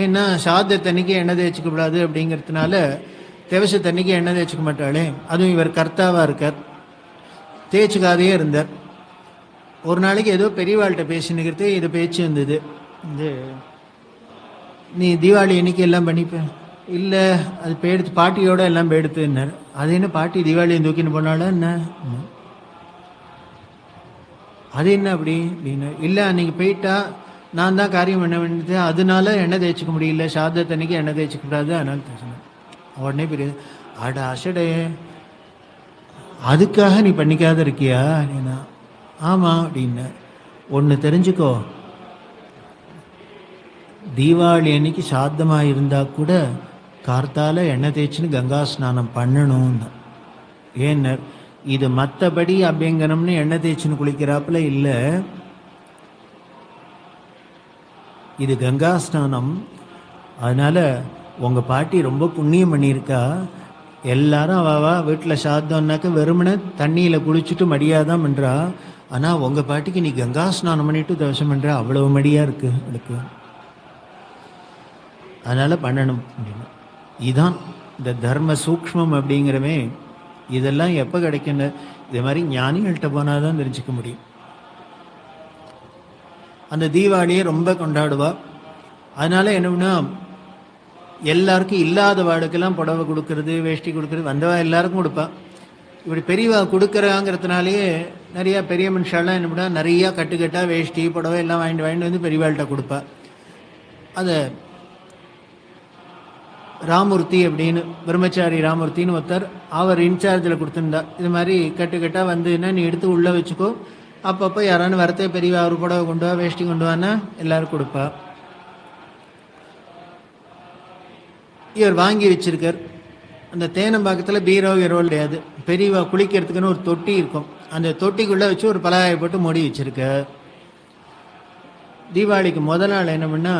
ஏன்னா சாதத்தன்னைக்கு எண்ணெய் தேய்ச்சிக்க கூடாது அப்படிங்கிறதுனால தேவசத்தன்னைக்கு எண்ணெய் தேய்ச்சிக்க மாட்டாளே. அதுவும் இவர் கர்த்தாவாக இருக்கார், தேய்ச்சிக்காதே இருந்தார். ஒரு நாளைக்கு ஏதோ பெரியவாள்கிட்ட பேசினுக்கிறது இது பேச்சு வந்தது, இந்த நீ தீபாவளி அன்னைக்கு எல்லாம் பண்ணிப்பேன். இல்லை அது போயிடுத்து, பாட்டியோட எல்லாம் போயிடுத்துன்னார். அது என்ன பாட்டி தீபாவளியை தூக்கின்னு போனால என்ன, அது என்ன அப்படி அப்படின்னு. இல்லை அன்னைக்கு போயிட்டா நான் தான் காரியம் பண்ண வேண்டியது, அதனால எண்ணெய் தேய்ச்சிக்க முடியல, சாதத்தன்னைக்கு எண்ணெய் தேய்ச்சிக்க கூடாது, அதனால தேய்ச்சினேன். உடனே பெரிய அட அசடே, அதுக்காக நீ பண்ணிக்காத இருக்கியா அப்படின்னா. ஆமாம் அப்படின்னு. ஒன்று தெரிஞ்சுக்கோ, தீபாவளி அன்னைக்கு சாத்தமாக இருந்தால் கூட கார்த்தால எண்ணெய் தேய்ச்சின்னு கங்கா ஸ்நானம் பண்ணணும்னு. ஏன்னு இது மற்றபடி அபியங்கனம்னு எண்ணெய் தேய்ச்சின்னு குளிக்கிறாப்புல இல்லை, இது கங்கா ஸ்நானம். அதனால உங்கள் பாட்டி ரொம்ப புண்ணியம் பண்ணியிருக்கா. எல்லாரும் அவா வீட்டில் சாத்தம்னாக்க வெறுமனை தண்ணியில் குளிச்சுட்டு மடியாக தான் பண்ணுறா. ஆனால் உங்கள் பாட்டிக்கு நீ கங்கா ஸ்நானம் பண்ணிட்டு தவசம் பண்ணுற, அவ்வளவு மடியாக இருக்கு அவளுக்கு, அதனால் பண்ணணும் அப்படின்னு. இதுதான் இந்த தர்ம சூக்ஷ்மம் அப்படிங்கிறவே. இதெல்லாம் எப்போ கிடைக்குன்னு இதே மாதிரி ஞானிகள்கிட்ட போனால் தான் தெரிஞ்சுக்க முடியும். அந்த தீபாவளியை ரொம்ப கொண்டாடுவா. அதனால என்னன்னா எல்லாருக்கும் இல்லாத வாளுக்கெல்லாம் புடவை கொடுக்கறது, வேஷ்டி கொடுக்கறது, வந்தவா எல்லாருக்கும் கொடுப்பா. இப்படி பெரியவா கொடுக்குறாங்கிறதுனாலேயே நிறையா பெரிய மனுஷாலாம் என்ன பண்ணா நிறையா கட்டுக்கட்டாக வேஷ்டி புடவை எல்லாம் வாங்கிட்டு வந்து பெரியவாள்கிட்ட கொடுப்பா. அதை ராமூர்த்தி அப்படின்னு பிரம்மச்சாரி ராமூர்த்தின்னு ஒருத்தர், அவர் இன்சார்ஜில் கொடுத்துருந்தா. இது மாதிரி கட்டுக்கட்டாக வந்துன்னா நீ எடுத்து உள்ளே வச்சுக்கோ, அப்பப்போ யாரானு வரத்தே பெரியவா ஒரு புடவை கொண்டு வா வேஷ்டி கொண்டு வான்னா எல்லாரும் கொடுப்பா. இவர் வாங்கி வச்சிருக்கார். அந்த தேனம்பாக்கத்தில் பீரோ இரவல் கிடையாது, பெரியவா குளிக்கிறதுக்குன்னு ஒரு தொட்டி இருக்கும், அந்த தொட்டிக்குள்ளே வச்சு ஒரு பலகாயை போட்டு மூடி வச்சிருக்க. தீபாவளிக்கு முதல் நாள் என்ன பண்ணா,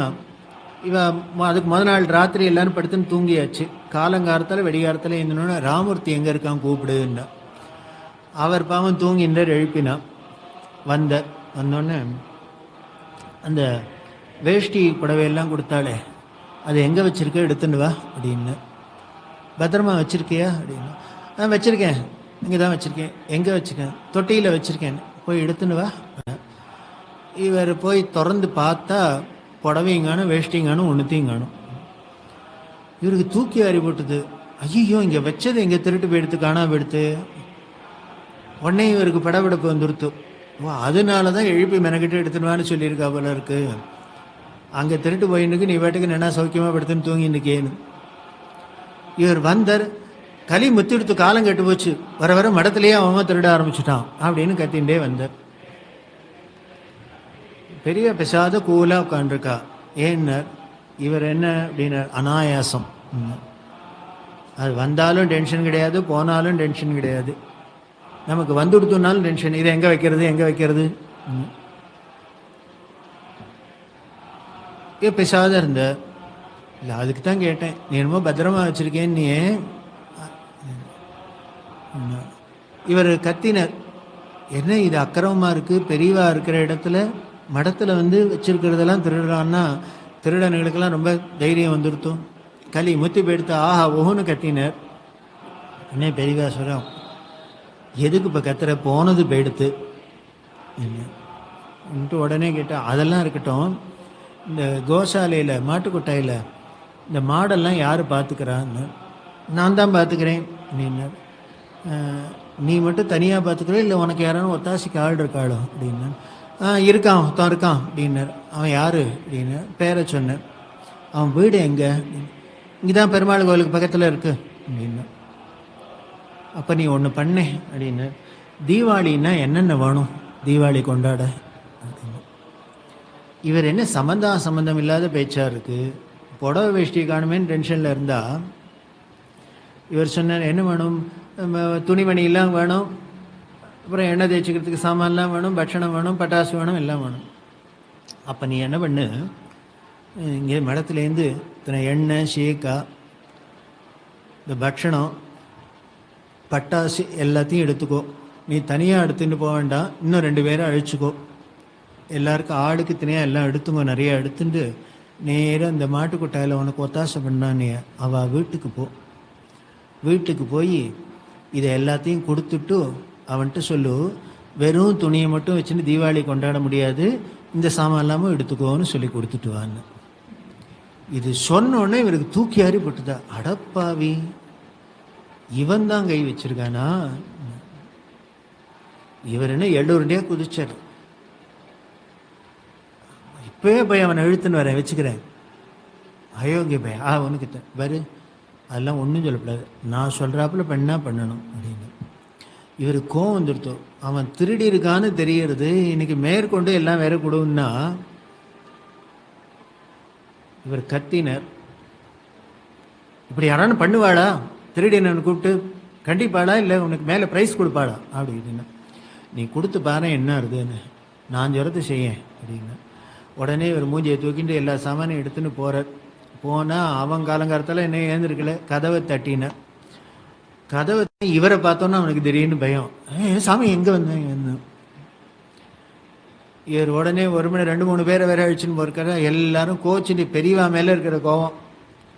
அதுக்கு முதல் நாள் ராத்திரி எல்லாரும் படுத்துன்னு தூங்கியாச்சு. காலங்காலத்தில் வெடிகாலத்தில் இருந்தோன்னா ராமூர்த்தி எங்கே இருக்கான் கூப்பிடுன்னா. அவர் பாவம் தூங்கின்றார், எழுப்பினா. வந்தோடனே அந்த வேஷ்டி புடவையெல்லாம் கொடுத்தாலே, அது எங்கே வச்சிருக்க எடுத்துன்னு வா அப்படின்னு. பத்திரமா வச்சிருக்கியா அப்படின்னு. நான் வச்சிருக்கேன், இங்கே தான் வச்சிருக்கேன். எங்கே வச்சுருக்கேன்? தொட்டியில் வச்சிருக்கேன், போய் எடுத்துன்னு வா. இவர் போய் திறந்து பார்த்தா புடவையும் காணும் வேஷ்டியும் காணும் ஒன்றுத்தையும் காணும். இவருக்கு தூக்கி வாரி போட்டுது. ஐயோ இங்கே வச்சது எங்கே திருட்டு போயிடுத்து, காணாம எடுத்து. உடனே இவருக்கு படபடப்பு வந்துடுத்து. அதனால தான் எழுப்பி மெனக்கிட்டு எடுத்துனுவான்னு சொல்லியிருக்கா போல இருக்கு. அங்கே திருட்டு போயின்னு நீ வீட்டுக்கு என்ன சௌக்கியமாக படுத்துன்னு தூங்கின்னுக்கேன்னு. இவர் வந்தார், களி முத்திடுத்து, காலம் கெட்டு போச்சு, வர வர மடத்திலேயே அவன் திருட ஆரம்பிச்சுட்டான் அப்படின்னு கத்தின்ண்டே வந்தார். பெரிய பெசாத கூலாக உட்காண்டிருக்கா. ஏன்னார் இவர் என்ன அப்படின்னார், அனாயாசம். அது வந்தாலும் டென்ஷன் கிடையாது, போனாலும் டென்ஷன் கிடையாது. நமக்கு வந்து கொடுத்தோம்னாலும் டென்ஷன், இதை எங்கே வைக்கிறது எங்கே வைக்கிறது. பெசாத இருந்த. இல்லை அதுக்கு தான் கேட்டேன், நீ என்னமோ பத்திரமா வச்சிருக்கேன் நீ. இவர் கத்தினர், என்ன இது அக்கிரமமாக இருக்குது, பெரியவா இருக்கிற இடத்துல மடத்தில் வந்து வச்சிருக்கிறதெல்லாம் திருடுறான்னா திருடனுங்களுக்கெல்லாம் ரொம்ப தைரியம் வந்துருத்தோம். களி முத்தி போயிடுத்து, ஆஹா ஓஹோன்னு கத்தினர். என்ன பெரியவா சொல்கிறோம், எதுக்கு இப்போ கத்துற, போனது போயிடுத்து. உடனே கேட்டால், அதெல்லாம் இருக்கட்டும், இந்த கோசாலையில் மாட்டுக்கொட்டாயில் இந்த மாடெல்லாம் யார் பார்த்துக்கிறான்னு. நான் தான் பார்த்துக்கிறேன் அப்படின்னார். நீ மட்டும் தனியாக பார்த்துக்கிற, இல்லை உனக்கு யாராலும் ஒத்தாசிக்கு ஆள் இருக்காளோ அப்படின்னா. இருக்கான், ஒருத்தன் இருக்கான் அப்படின்னார். அவன் யார் அப்படின்னு பேரை சொன்னேன். அவன் வீடு எங்கே? இங்கே தான் பெருமாள் கோவிலுக்கு பக்கத்தில் இருக்கு அப்படின்னா. அப்போ நீ ஒன்று பண்ணே அப்படின்னு, தீபாவளின்னா என்னென்ன வேணும் தீபாவளி கொண்டாட அப்படின்னு. இவர் என்ன சம்மந்தம் இல்லாத பேச்சா இருக்கு, புடவை வேஷ்டி காணுமேன்னு டென்ஷனில் இருந்தால், இவர் சொன்னார் என்ன வேணும், துணிமணியெல்லாம் வேணும், அப்புறம் எண்ணெய் தேய்ச்சிக்கிறதுக்கு சாமான்லாம் வேணும், பட்சணம் வேணும், பட்டாசு வேணும், எல்லாம் வேணும். அப்போ நீ என்ன பண்ணு, இங்கே மடத்துலேருந்து இத்தனை எண்ணெய் சீக்கா இந்த பட்சணம் பட்டாசு எல்லாத்தையும் எடுத்துக்கோ. நீ தனியாக எடுத்துட்டு போக வேண்டாம், இன்னும் 2 பேரை அழைச்சிக்கோ. எல்லாருக்கும் ஆளுக்கு தனியாக எல்லாம் எடுத்துங்கோ, நிறையா எடுத்துட்டு நேராக இந்த மாட்டுக்கொட்டாயில் உனக்கு ஒத்தாசை பண்ணானே அவள் வீட்டுக்கு போ. வீட்டுக்கு போய் இதை எல்லாத்தையும் கொடுத்துட்டு அவன்கிட்ட சொல்லு, வெறும் துணியை மட்டும் வச்சுன்னு தீபாவளி கொண்டாட முடியாது, இந்த சாமான் இல்லாமல் எடுத்துக்கோன்னு சொல்லி கொடுத்துட்டு வான்னு. இது சொன்னோடனே இவருக்கு தூக்கி அறிப்பட்டுதா, அடப்பாவி இவன் தான் கை வச்சிருக்கானா. இவர் என்ன எள்ளூருண்டியா குதிச்சார். இப்பவே போய் அவனை இழுத்துன்னு வரேன், வச்சுக்கிறேன். அயோக்கிய பையன் அவனுக்கிட்ட வரு, அதெல்லாம் ஒன்றும் சொல்லக்கூடாது, நான் சொல்கிறாப்புல பண்ணா பண்ணணும் அப்படின்னு. இவருக்கு கோவம் வந்துடுத்தோம். அவன் திருடி இருக்கான்னு தெரியறது, இன்னைக்கு மேற்கொண்டு எல்லாம் வேற கொடுன்னா. இவர் கத்தினர், இப்படி யாரானு பண்ணுவாளா, திருடினவனை கூப்பிட்டு கண்டிப்பாளா, இல்லை உனக்கு மேலே ப்ரைஸ் கொடுப்பாளா அப்படின்னு. நீ கொடுத்து பாரு என்ன இருக்குதுன்னு, நான் சொல்றது செய்ய அப்படின்னு. உடனே இவர் மூஞ்சியை தூக்கிட்டு எல்லா சாமானையும் எடுத்துன்னு போகிறார். போனால் அவன் காலங்காலத்தில் என்ன ஏந்திருக்கல, கதவை தட்டினார். கதவை இவரை பார்த்தோன்னா அவனுக்கு திடீர்னு பயம், சாமி எங்கே வந்தேன். இவர் உடனே 1 மணி 2-3 பேரை வேற அழிச்சுன்னு போயிருக்காரு. எல்லாரும் கோச்சிட்டு பெரியவா மேலே இருக்கிற கோவம்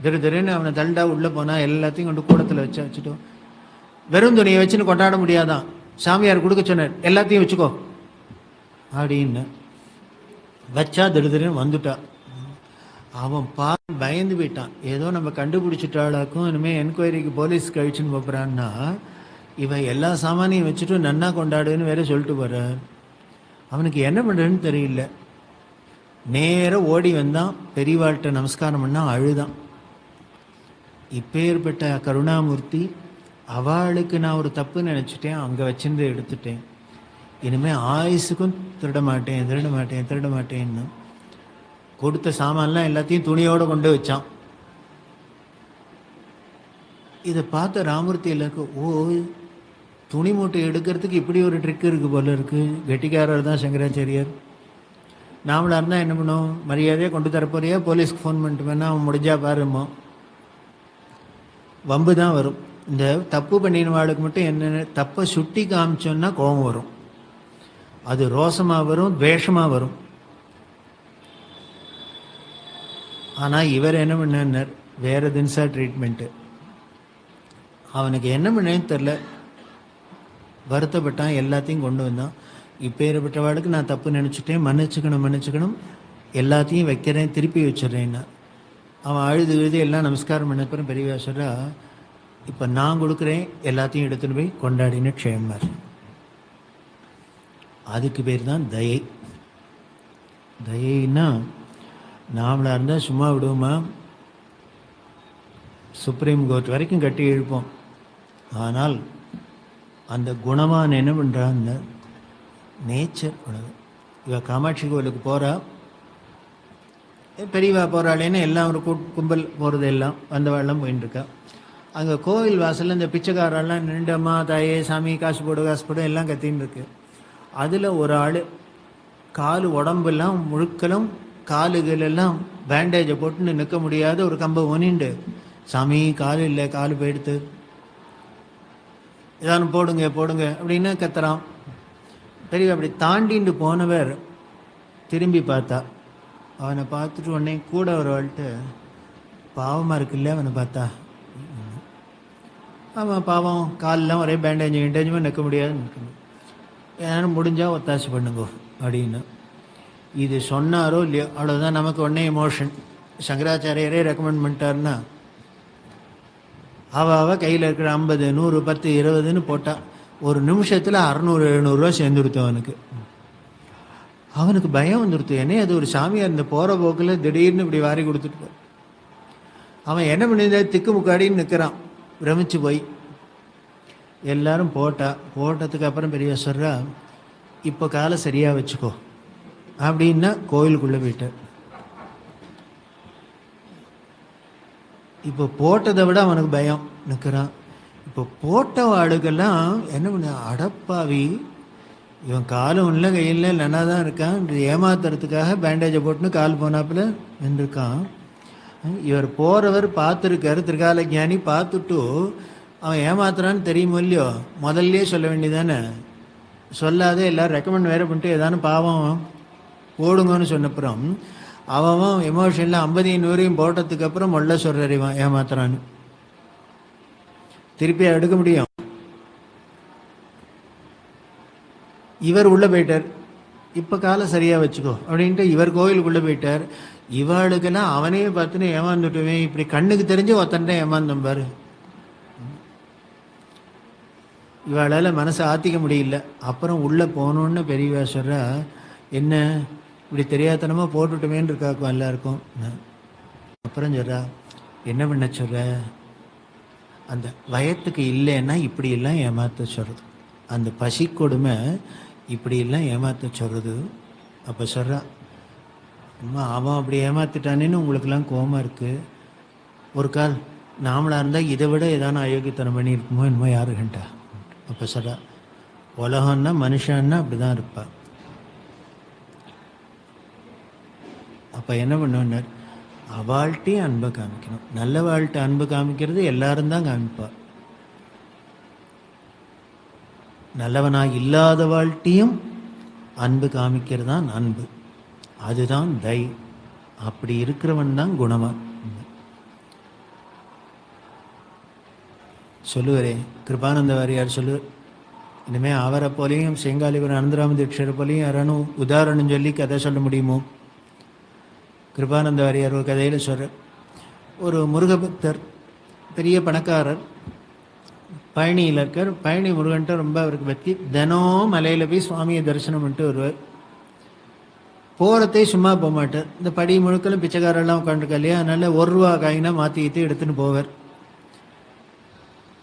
திடீர்னு அவனை தண்டா உள்ளே போனால் எல்லாத்தையும் கொண்டு கூடத்தில் வச்சுட்டோம். வெறும் துணியை வச்சுன்னு கொண்டாட முடியாதான், சாமியார் கொடுக்க சொன்னார், எல்லாத்தையும் வச்சுக்கோ அப்படின்னு வச்சா திடீர்னு வந்துட்டா. அவன் பயந்து போயிட்டான், ஏதோ நம்ம கண்டுபிடிச்சிட்டாளாக்கும், இனிமேல் என்கொயரிக்கு போலீஸ் கழிச்சுன்னு போகிறான்னா, இவன் எல்லா சாமானையும் வச்சுட்டு நன்னா கொண்டாடுன்னு வேற சொல்லிட்டு போகிறார். அவனுக்கு என்ன பண்ணுறதுன்னு தெரியல. நேராக ஓடி வந்தான், பெரியவாள்கிட்ட நமஸ்காரம் பண்ணால் அழுதான். இப்பேற்பட்ட கருணாமூர்த்தி, அவளுக்கு நான் ஒரு தப்பு நினச்சிட்டேன், அங்கே வச்சிருந்து எடுத்துட்டேன், இனிமேல் ஆயுசுக்கும் திருட மாட்டேன்னு கொடுத்த சாமான்லாம் எல்லாத்தையும் துணியோடு கொண்டு வச்சான். இதை பார்த்த ராமூர்த்தி எல்லாருக்கும், ஓ துணி மூட்டை எடுக்கிறதுக்கு இப்படி ஒரு ட்ரிக் இருக்குது போல இருக்கு, கெட்டிக்காரர் தான் சங்கராச்சாரியார். நாமளாக இருந்தால் என்ன பண்ணுவோம், மரியாதையாக கொண்டு தரப்போறியா, போலீஸ்க்கு ஃபோன் பண்ணிட்டு வேணா அவன் முடிஞ்சா பாருமோ, வம்பு தான் வரும். இந்த தப்பு பண்ணினவாளுக்கு மட்டும் என்னென்ன தப்பை சுட்டி காமிச்சோன்னா கோபம் வரும், அது ரோசமாக வரும், துவேஷமாக வரும். ஆனால் இவர் என்ன பண்ணார், வேறு தினசா ட்ரீட்மெண்ட்டு. அவனுக்கு என்ன பண்ணேன்னு தெரில, வருத்தப்பட்டான், எல்லாத்தையும் கொண்டு வந்தான். இப்பேற்பட்டவாளுக்கு நான் தப்பு நினச்சிட்டேன், மன்னிச்சுக்கணும், எல்லாத்தையும் வைக்கிறேன், திருப்பி வச்சிட்றேன்னா. அவன் அழுது எல்லாம் நமஸ்காரம் பண்ணப்பறம் பெரியவா சொல்கிறா, இப்போ நான் கொடுக்குறேன், எல்லாத்தையும் எடுத்துகிட்டு போய் கொண்டாடின க்ஷேமர். அதுக்கு பேர் தான் தயை. தயைன்னா நாமளாக இருந்தால் சும்மா விடுவோமா, சுப்ரீம் கோர்ட் வரைக்கும் கட்டி எழுப்போம். ஆனால் அந்த குணமான என்ன பண்ணுறான்னு நேச்சர் உணவு. இவ காமாட்சி கோவிலுக்கு போகிறா, பெரியவா போகிறாளேன்னு எல்லாம் ஒரு கும்பல் போகிறது, எல்லாம் வந்தவாள்லாம் போயின்னு இருக்கா. அங்கே கோவில் வாசலில் இந்த பிச்சைக்காரெல்லாம் நின்றம்மா தாயே சாமி காசு போடு எல்லாம் கத்தின்னு இருக்கு. அதில் ஒரு ஆள் காலு உடம்பெல்லாம் முழுக்கலும் காலுகளெல்லாம் பேண்டேஜை போட்டுன்னு நிற்க முடியாத ஒரு கம்பை ஒனிண்டு, சாமி காலு இல்லை, காலு போயிடுத்து, ஏதானு போடுங்க அப்படின்னு கத்துறான். பெரிய அப்படி தாண்டிண்டு போனவர் திரும்பி பார்த்தா, அவனை பார்த்துட்டு உடனே கூட ஒரு வாழ்ட்டு பாவமாக இருக்குல்ல அவனை பார்த்தா. அவன் பாவம், காலெலாம் ஒரே பேண்டேஜுமே நிற்க முடியாதுன்னு நிற்கணும், ஏன்னா முடிஞ்சால் ஒத்தாசி பண்ணுங்கோ அப்படின்னு. இது சொன்னாரோ இல்லையோ அவ்வளோதான், நமக்கு உடனே எமோஷன். சங்கராச்சாரியரே ரெக்கமெண்ட் பண்ணிட்டாருன்னா அவ கையில் இருக்கிற 50 100 10 20ன்னு போட்டா ஒரு நிமிஷத்தில் 600 700 சேர்ந்துடுத்து. அவனுக்கு பயம் வந்துடுத்து. ஏன்னா அது ஒரு சாமியார் இந்த போகிற போக்கில் திடீர்னு இப்படி வாரி கொடுத்துட்டு அவன் என்ன பண்ணியிருந்தா திக்கு முக்காடின்னு நிற்கிறான் பிரமிச்சு போய். எல்லாரும் போட்டதுக்கு அப்புறம் பெரிய சொல்கிறா, இப்போ காலை சரியாக வச்சுக்கோ அப்படின்னா கோயிலுக்குள்ளே போயிட்டார். இப்போ போட்டதை விட அவனுக்கு பயம் நிற்கிறான். இப்போ போட்ட ஆளுக்கெல்லாம் என்ன பண்ண, அடப்பாவி இவன் காலும் இல்லை கையில் நல்லா தான் இருக்கான், ஏமாத்துறதுக்காக பேண்டேஜை போட்டுன்னு கால் போனாப்புல நின்றுருக்கான். இவர் போகிறவர் பார்த்துருக்காரு, திருக்கால ஞானி பார்த்துட்டு அவன் ஏமாத்துறான்னு தெரியுமோ இல்லையோ, முதல்லையே சொல்ல வேண்டியதானே. சொல்லாத எல்லாரும் ரெக்கமெண்ட் வேறு பண்ணிட்டு ஏதானு பாவம் போடுங்கன்னு சொன்னப்புறம் அவன் எமோஷனில் 50 100 போட்டதுக்கு அப்புறம் மொல்ல சொல்கிறார் இவன் ஏமாத்துறான்னு. திருப்பி எடுக்க முடியும்? இவர் உள்ளே போயிட்டார். இப்போ காலை சரியாக வச்சுக்கோ அப்படின்ட்டு இவர் கோயிலுக்குள்ளே போயிட்டார். இவாளுக்கெல்லாம் அவனே பார்த்துன்னு ஏமாந்துட்டுவேன், இப்படி கண்ணுக்கு தெரிஞ்சு ஒத்தன்ட்ட ஏமாந்தம் பாரு. இவாளால் மனசை ஆற்றிக்க முடியல. அப்புறம் உள்ளே போகணுன்னு பெரியவா சொல்கிறா, என்ன இப்படி தெரியாதனமாக போட்டுட்டோமேன்னு இருக்காக்கும் எல்லாருக்கும். அப்புறம் சொல்கிறா, என்ன பண்ண சொல்கிற, அந்த வயத்துக்கு இல்லைன்னா இப்படியெல்லாம் ஏமாற்ற சொல்கிறது, அந்த பசி கொடுமை இப்படியெல்லாம் ஏமாற்ற சொல்கிறது. அப்போ சொல்கிறா, அம்மா அவன் அப்படி ஏமாற்றிட்டானேன்னு உங்களுக்கெல்லாம் கோபம் இருக்குது. ஒரு கால் நாமளாக இருந்தால் இதை விட ஏதான அயோக்கியத்தனம் பண்ணியிருக்குமோ என்னமோ யாரு கண்டா. அப்போ சொல்கிறா, உலகம்னா மனுஷன்னா அப்படி தான் இருப்பா. அப்போ என்ன பண்ணுவார், அவள்கிட்டையும் அன்பை காமிக்கணும். நல்ல வாழ்கிட்ட அன்பு காமிக்கிறது எல்லாரும் தான் காமிப்பா. நல்லவனாக இல்லாத வாழ்க்கையும் அன்பு காமிக்கிறது தான் அன்பு, அதுதான் தை. அப்படி இருக்கிறவன் தான் குணவான். சொல்லுவாரே கிருபானந்த வாரியார் சொல்லுவார், இனிமேல் அவரை போலையும் செங்காலிவர் அனந்தராம தீட்சரை போலையும் யாரானும் உதாரணம் சொல்லி கதை சொல்ல முடியுமோ? கிருபானந்த வாரியார் ஒரு கதையில் சொல்கிறார், ஒரு முருகபக்தர் பெரிய பணக்காரர் பழனியில் இருக்கார். பழனி முருகன்ட்ட ரொம்ப அவருக்கு பற்றி. தினம் மலையில் போய் சுவாமியை தரிசனம் பண்ணிட்டு வருவார். போகிறதே சும்மா போக மாட்டார். இந்த படி முழுக்களும் பிச்சைக்காரெல்லாம் உட்காந்துருக்கா இல்லையா, அதனால் 1 ரூபா காயினா மாற்றி எடுத்துன்னு போவார்.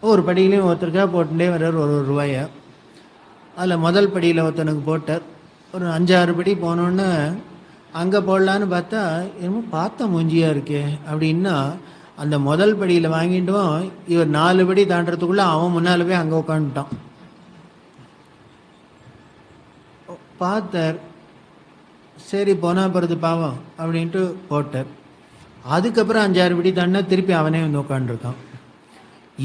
ஒரு படியிலையும் ஒருத்தருக்காக போட்டுட்டே வர்றார் 1 ரூபாயை. அதில் முதல் படியில் ஒருத்தனுக்கு போட்டார். ஒரு 5-6 படி போனோன்னு அங்கே போடலான்னு பார்த்தா என்னமோ பார்த்த மூஞ்சியாக இருக்கே அப்படின்னா அந்த முதல் படியில் வாங்கிட்டோம். இவர் 4 படி தாண்டறதுக்குள்ளே அவன் முன்னால் போய் அங்கே உட்காந்துட்டான். பார்த்தார், சரி போனால் போகிறது பாவம் அப்படின்ட்டு போட்டார். அதுக்கப்புறம் 5-6 படி தாண்டினா திருப்பி அவனே வந்து உட்காந்துருக்கான்.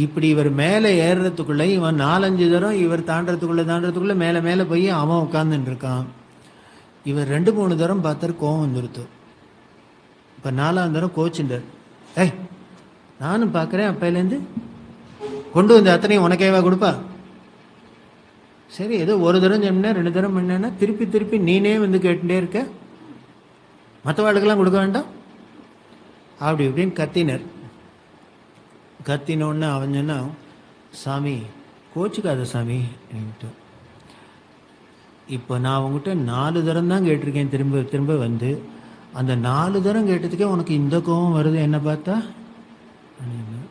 இப்படி இவர் மேலே ஏறுறதுக்குள்ளே இவன் 4-5 தரம் இவர் தாண்டறதுக்குள்ளே மேலே மேலே போய் அவன் உட்காந்துட்டு இருக்கான். இவர் 2-3 தரம் பார்த்தார், கோவம் வந்துடுத்து. இப்போ 4ஆம் தரம் கோச்சுட்டார். ஏய் நானும் பார்க்குறேன், அப்பையிலேருந்து கொண்டு வந்து அத்தனையும் உனக்கேவா கொடுப்பா? சரி ஏதோ 1 தரம் சொன்னா 2 தரம் பண்ணேன்னா திருப்பி திருப்பி நீனே வந்து கேட்டுட்டே இருக்க, மற்றவாளுக்கெல்லாம் கொடுக்க வேண்டாம் அப்படி இப்படின்னு கத்தினர். கத்தினோன்னு அவன் சொன்னா, சாமி கோச்சுக்காத சாமி அப்படின்ட்டு. இப்போ நான் உங்ககிட்ட 4 தரம் தான் கேட்டிருக்கேன், திரும்ப திரும்ப வந்து அந்த 4 தரம் கேட்டதுக்கே உனக்கு இந்த கோபம் வருது என்ன பார்த்தா அப்படின்னு.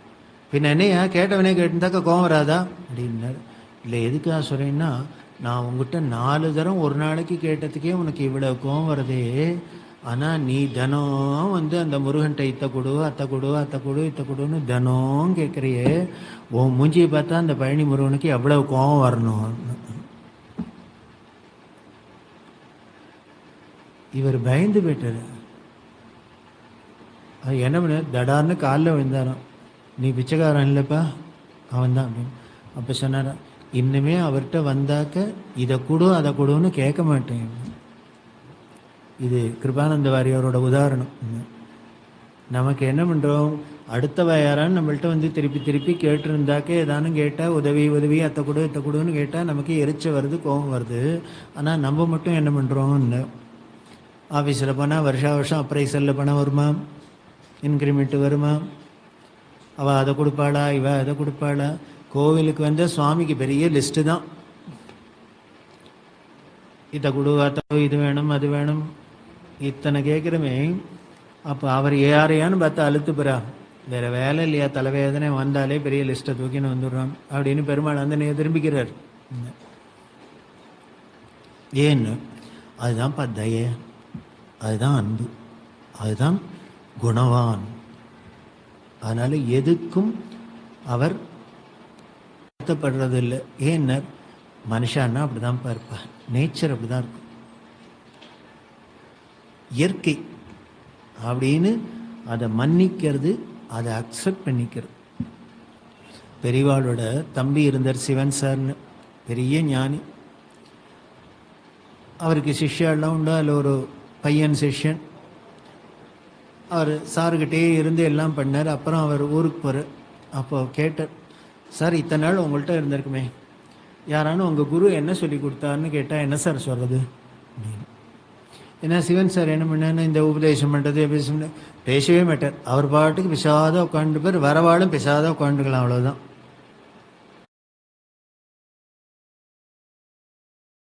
பின்ன என்னையா கேட்டவனே கேட்டுருந்தாக்கா கோபம் வராதா அப்படின்னாரு. இல்லை எதுக்காக சொல்கிறேன்னா, நான் உங்ககிட்ட 4 தரம் ஒரு நாளைக்கு கேட்டதுக்கே உனக்கு இவ்வளோ கோபம் வருதே, ஆனால் நீ தினம் வந்து அந்த முருகன்ட்ட இத்தை கொடு அத்தை கொடு அத்தை கொடு இத்தை கொடுன்னு தினம் கேட்குறியே, உன் மூஞ்சியை பார்த்தா அந்த பழனி முருகனுக்கு எவ்வளோ கோபம் வரணும். இவர் பயந்து போயிட்டார். அது என்ன பண்ண, தடார்னு காலில் விழுந்தாராம், நீ பிச்சைக்காரன் இல்லைப்பா அவன் தான் அப்படின்னு. அப்போ சொன்னாரா, இன்னுமே அவர்கிட்ட வந்தாக்க இதை கொடு அதை கொடுன்னு கேட்க மாட்டேன். இது கிருபானந்த வாரியாரோட உதாரணம். நமக்கு என்ன பண்ணுறோம், அடுத்தவ யாரான்னு நம்மள்ட்ட வந்து திருப்பி திருப்பி கேட்டுருந்தாக்க ஏதானும் கேட்டால் உதவி உதவி அத்தை கொடு இத்தை கொடுன்னு கேட்டால் நமக்கு எரிச்ச வருது, கோபம் வருது. ஆனால் நம்ம மட்டும் என்ன பண்ணுறோம்னு ஆஃபீஸில் போனால் வருஷம் அப்ரைசலில் பணம் வருமா, இன்க்ரிமெண்ட்டு வருமா, அவள் அதை கொடுப்பாளா, இவ அதை கொடுப்பாளா. கோவிலுக்கு வந்த சுவாமிக்கு பெரிய லிஸ்ட்டு தான். இதை கொடு, அதை இது வேணும் அது வேணும் இத்தனை கேட்குறமே. அப்போ அவர் யாரையான்னு பார்த்து அழுத்து போகிறா. வேறு வேலை இல்லையா, தலைவேதனை வந்தாலே பெரிய லிஸ்ட்டை தூக்கின்னு வந்துடுறான் அப்படின்னு பெருமாள் அந்த திரும்பிக்கிறார். ஏன்னு அதுதான் தய, அதுதான் அன்பு, அதுதான் குணவான். அதனால் எதுக்கும் அவர் வருத்தப்படுறது இல்லை. ஏன்னா மனுஷான்னா அப்படி தான் பார்ப்பார், நேச்சர் அப்படி தான் இருக்கும், இயற்கை அப்படின்னு அதை மன்னிக்கிறது, அதை அக்செப்ட் பண்ணிக்கிறது. பெரியவாளோட தம்பி இருந்தார் சிவன் சார்னு, பெரிய ஞானி. அவருக்கு சிஷ்யாலாம் உண்டு. அதில் ஒரு பையன் சிஷ்யன். அவர் சாருக்கிட்டே இருந்து எல்லாம் பண்ணார். அப்புறம் அவர் ஊருக்கு போகிறார். அப்போ கேட்டார், சார் இத்தனை நாள் உங்கள்கிட்ட இருந்திருக்குமே, யாரானு உங்கள் குரு என்ன சொல்லி கொடுத்தாருன்னு கேட்டால் என்ன சார் சொல்கிறது அப்படின்னு. ஏன்னா சிவன் சார் என்ன பண்ணான்னு இந்த உபதேசம் பண்ணுறது பேசவே மாட்டார். அவர் பாட்டுக்கு பிசாத உட்காந்துப்பார், வரவாளும் பிசாத உட்காந்துக்கலாம், அவ்வளோதான்.